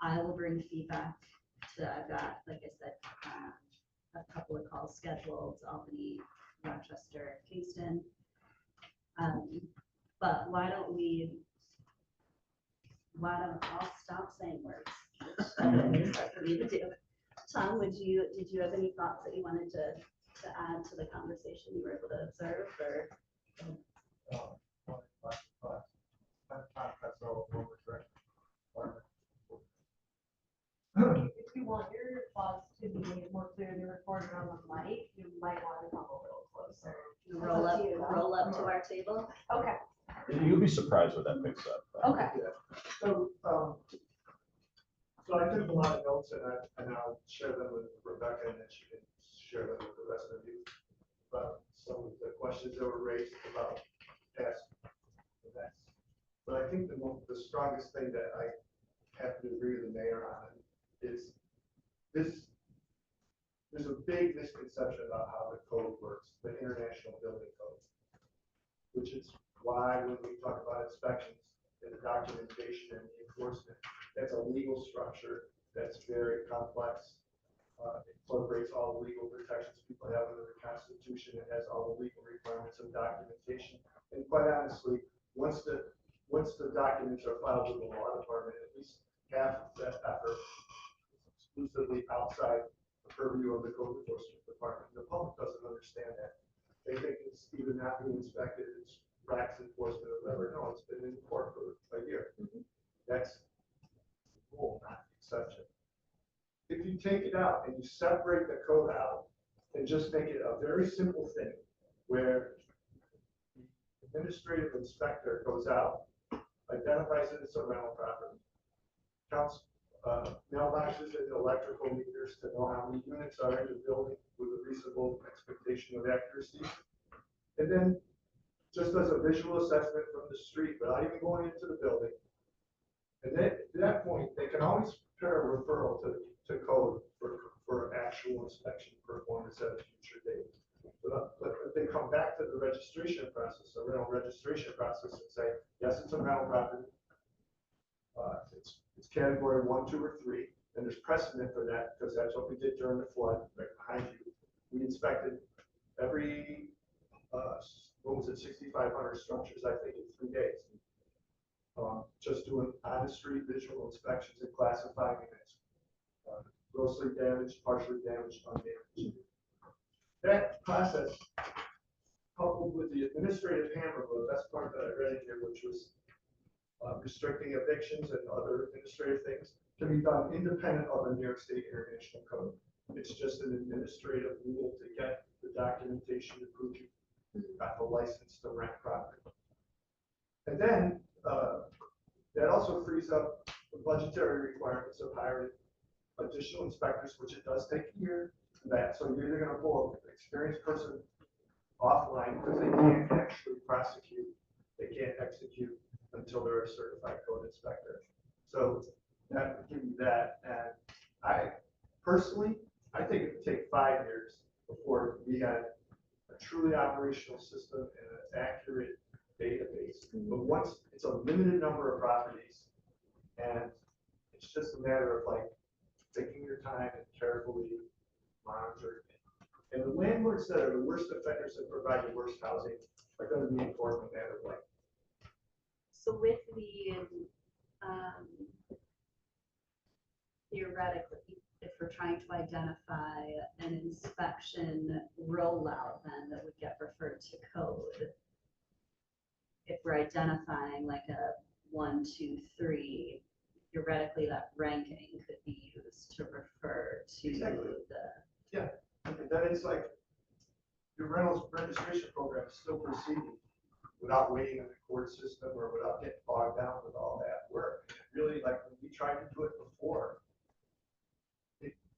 I will bring feedback I've got, like I said, a couple of calls scheduled, Albany, Rochester, Kingston. But I'll stop saying words. It's hard for me to do. Tom, did you have any thoughts that you wanted to add to the conversation you were able to observe, or? If you want your thoughts to be more clearly recorded on the mic, you might want to come a little closer. Roll up to our table. Okay. You'll be surprised what that picks up. Okay. So, so I took a lot of notes and I'll share them with Rebecca and then she can share them with the rest of you. About some of the questions that were raised about past events. But I think the strongest thing that I have to agree with the mayor on is there's a big misconception about how the code works, the International Building Code, which is why when we talk about inspections and the documentation and the enforcement, that's a legal structure that's very complex. It incorporates all the legal protections people have under the Constitution. It has all the legal requirements of documentation. And quite honestly, once the documents are filed with the law department, at least half of that effort is exclusively outside the purview of the code enforcement department. The public doesn't understand that. They think it's even not being inspected, it's lax enforcement or whatever. No, it's been in court for a year. That's the rule, not the exception. If you take it out and you separate the code out and just make it a very simple thing where the administrative inspector goes out, identifies it as a rental property, counts mailboxes and electrical meters to know how many units are in the building with a reasonable expectation of accuracy, and then just does a visual assessment from the street without even going into the building. And then at that point, they can always prepare a referral to code for actual inspection performance at a future date. But if they come back to the registration process, the rental registration process, and say, yes, it's a rental property, it's category 1, 2, or 3, and there's precedent for that because that's what we did during the flood right behind you. We inspected every, what was it, 6,500 structures, I think, in 3 days. Just doing on-the-street visual inspections and classifying units. Grossly damaged, partially damaged, undamaged. That process, coupled with the administrative hammer, the best part that I read in here, which was restricting evictions and other administrative things, can be done independent of the New York State International Code. It's just an administrative rule to get the documentation to prove you got the license to rent property. And then that also frees up the budgetary requirements of hiring additional inspectors, which it does take a year for that. So you're either going to pull an experienced person offline because they can't actually prosecute, they can't execute until they're a certified code inspector. So that would give you that. And I personally, I think it would take 5 years before we had a truly operational system and an accurate database. But once it's a limited number of properties, and it's just a matter of like taking your time and carefully monitoring it. And the landlords that are the worst offenders that provide the worst housing are going to be in court no matter what. So with the, theoretically, if we're trying to identify an inspection rollout, then that would get referred to code. If we're identifying like a 1, 2, 3, theoretically that ranking could be used to refer to Exactly. the. Yeah, and then it's like your rentals registration program is still proceeding without waiting in the court system or without getting bogged down with all that work. Really, like when we tried to do it before,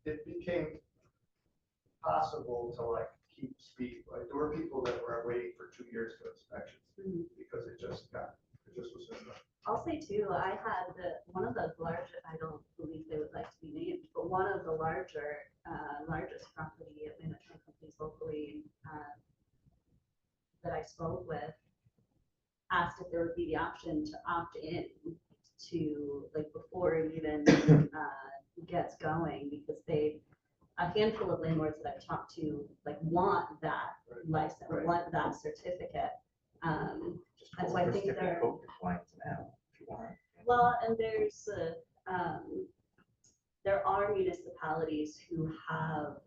it became possible to like keep speed. Like there were people that were waiting for 2 years for inspections because it just was enough. I'll say too, I had one of the larger, I don't believe they would like to be named, but one of the largest property management companies locally that I spoke with asked if there would be the option to opt in to, like, before it even gets going, because a handful of landlords that I've talked to, like, want that license, want that certificate. Just And so call I it think certificate they're- of code compliance now, if you want. Well, and there are municipalities who have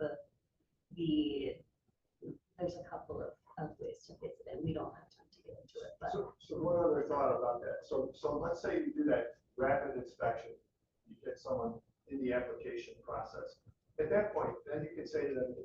there's a couple of ways to fix it, and we don't have time to get into it, but. So one other thought about that. So let's say you do that rapid inspection, you get someone in the application process. At that point, then you can say to them,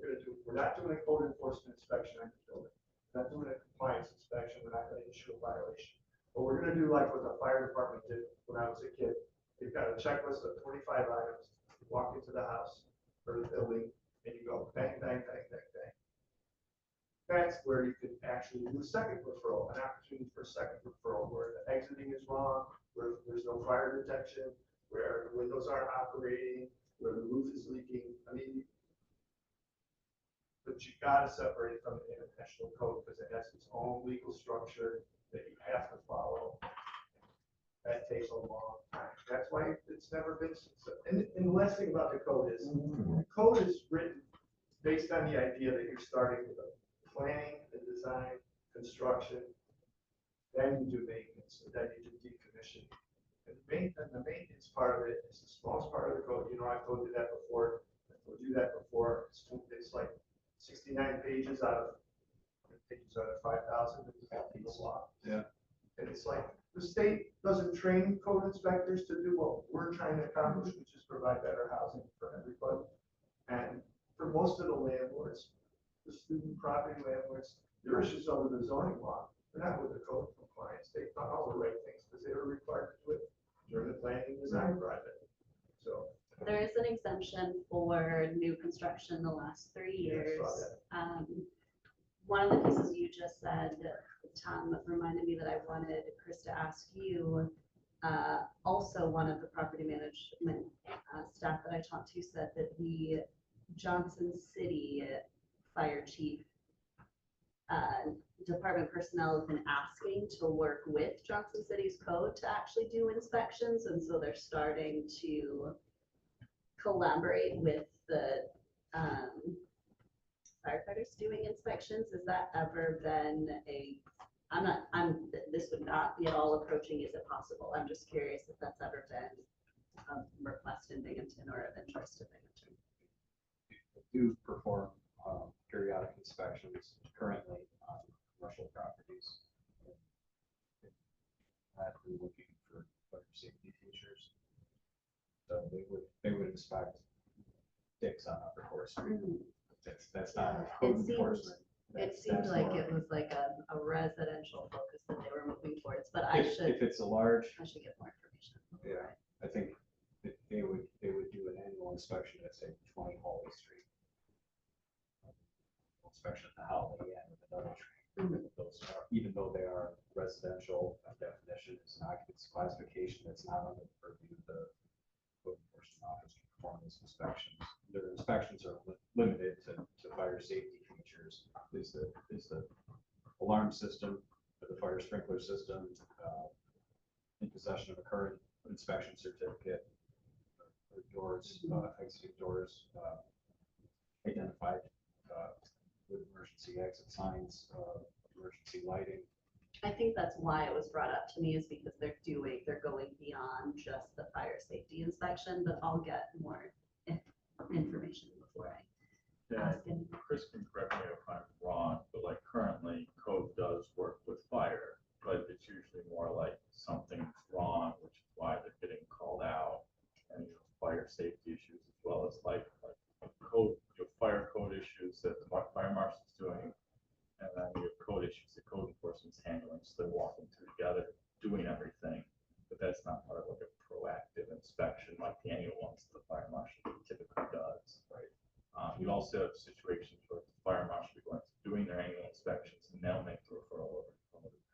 we're not doing a code enforcement inspection on your building. We're not doing a compliance inspection. We're not going to issue a violation. But we're gonna do like what the fire department did when I was a kid. They've got a checklist of 25 items. You walk into the house or the building and you go bang, bang, bang, bang, bang. That's where you could actually do a second referral, an opportunity for a second referral where the exiting is wrong, where there's no fire detection, where the windows aren't operating, where the roof is leaking. I mean, but you gotta separate it from the international code because it has its own legal structure that you have to follow. That takes a long time. That's why it's never been, and the last thing about the code is, the code is written based on the idea that you're starting with the planning, the design, construction, then you do maintenance, and then you do decommissioning. And the maintenance part of it is the smallest part of the code. You know, I've told you that before. I told you that before. It's like 69 pages out of 5,000. It's a lot. Yeah. And it's like, the state doesn't train code inspectors to do what we're trying to accomplish, which is provide better housing for everybody. And for most of the landlords, the student property landlords, their issues over the zoning law. They're not with the code compliance. They've done all the right things because they were required to do it during the planning and design project. So. There is an exemption for new construction the last 3 years. One of the pieces you just said, Tom, reminded me that I wanted Chris to ask you. Also, one of the property management staff that I talked to said that the Johnson City Fire Chief department personnel have been asking to work with Johnson City's code to actually do inspections, and so they're starting to collaborate with the firefighters doing inspections. Has that ever been this would not be at all approaching, is it possible? I'm just curious if that's ever been a request in Binghamton or of interest to Binghamton. Do perform periodic inspections currently on commercial properties. We're looking for fire safety features. So they would inspect dicks on Upper Court Street. That's not code enforcement. It seemed like it was like a residential focus that they were moving towards, but If it's a large, I should get more information. yeah, I think that they would do an annual inspection at say 20 Hallway Street. Inspection at the Holiday Inn with another tree. Those are, even though they are residential by definition, it's an occupancy classification that's not under the purview of the code enforcement office to perform these inspections. Their inspections are limited to fire safety features. Is the alarm system, the fire sprinkler system, in possession of a current inspection certificate, or doors, exiting doors, identified with emergency exit signs, emergency lighting. I think that's why it was brought up to me, is because they're going beyond just the fire safety inspection, but I'll get more information before I Yeah, ask him. Chris can correct me if I'm wrong, but like currently code does work with fire, but it's usually more like something's wrong, which is why they're getting called out. And fire safety issues as well as like code, fire code issues that the fire marshal's doing. And then you have code issues that code enforcement's handling, so they're walking together, doing everything. But that's not part of like a proactive inspection like the annual ones that the fire marshal typically does, right? You also have situations where the fire marshal will be going doing their annual inspections and they'll make the referral over.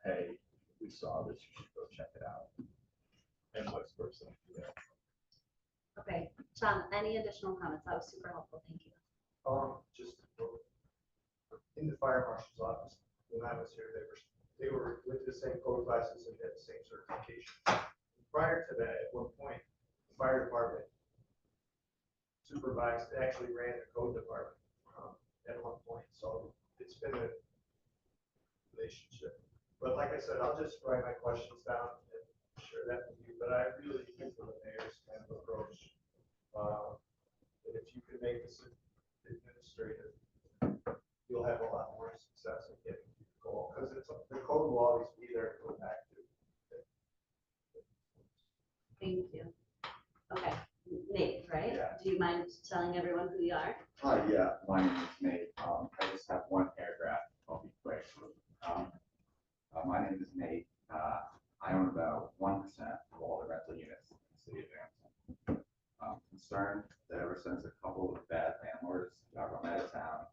Hey, we saw this, you should go check it out. And vice versa. Yeah. Okay, Tom, any additional comments? That was super helpful. Thank you. Just in the fire marshal's office, when I was here, they were with the same code classes and had the same certification. Prior to that, at one point, the fire department supervised, actually ran the code department at one point. So it's been a relationship. But like I said, I'll just write my questions down and share that with you. But I really think the mayor's kind of approach, that if you can make this administrative, you'll have a lot more success in getting to the goal, because the code will always be there to go back to. Thank you. Okay, Nate, right? Yeah. Do you mind telling everyone who you are? Hi, yeah, my name is Nate. I just have one paragraph. I'll be quick. My name is Nate. I own about 1% of all the rental units in the city of Binghamton. I'm concerned that ever since a couple of bad landlords got run out of town,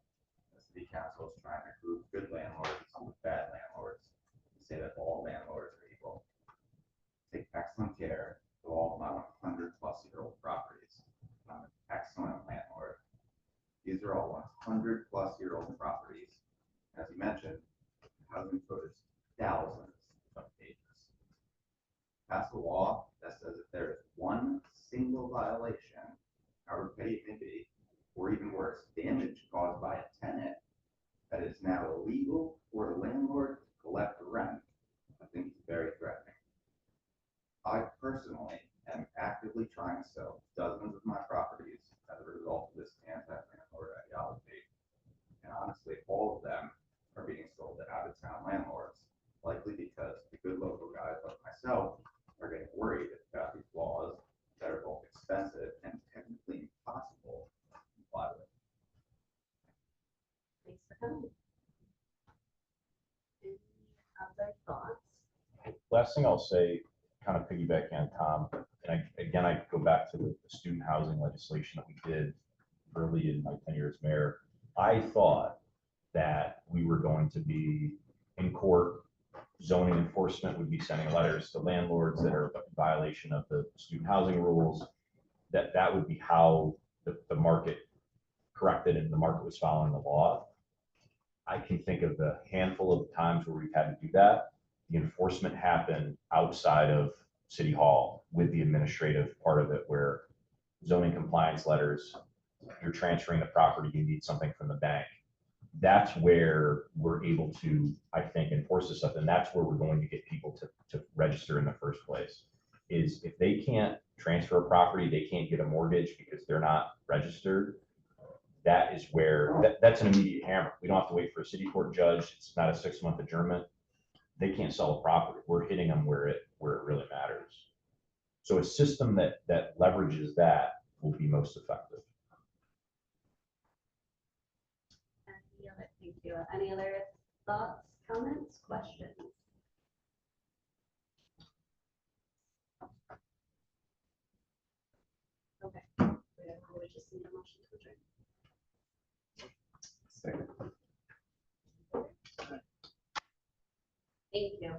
the city council is trying to group good landlords with bad landlords and say that all landlords are equal. Take excellent care of all my 100-plus-year-old properties. I'm an excellent landlord. These are all 100-plus-year-old properties. As you mentioned, housing code is thousands of pages. Pass a law that says if there is one single violation, however petty it may be, or even worse, damage caused by a tenant, that it is now illegal for the landlord to collect the rent, I think it's very threatening. I personally am actively trying to sell dozens of my properties as a result of this anti-landlord ideology. And honestly, all of them are being sold to out-of-town landlords, likely because the good local guys like myself are getting worried about these laws that are both expensive and technically impossible to comply with. Thanks for coming. Any other thoughts? Last thing I'll say, kind of piggybacking on Tom, and I go back to the student housing legislation that we did early in my tenure as mayor. I thought that we were going to be in court, zoning enforcement would be sending letters to landlords that are in violation of the student housing rules, that would be how the market corrected and the market was following the law. I can think of a handful of times where we've had to do that. The enforcement happened outside of City Hall with the administrative part of it, where zoning compliance letters, you're transferring the property, you need something from the bank. That's where we're able to, I think, enforce this stuff. And that's where we're going to get people to register in the first place. Is if they can't transfer a property, they can't get a mortgage because they're not registered. That is where, that's an immediate hammer. We don't have to wait for a city court judge. It's not a 6-month adjournment. They can't sell a property. We're hitting them where it really matters. So a system that leverages that will be most effective. Thank you. Any other thoughts, comments, questions? Okay. We just need a motion to adjourn. Second. Thank you.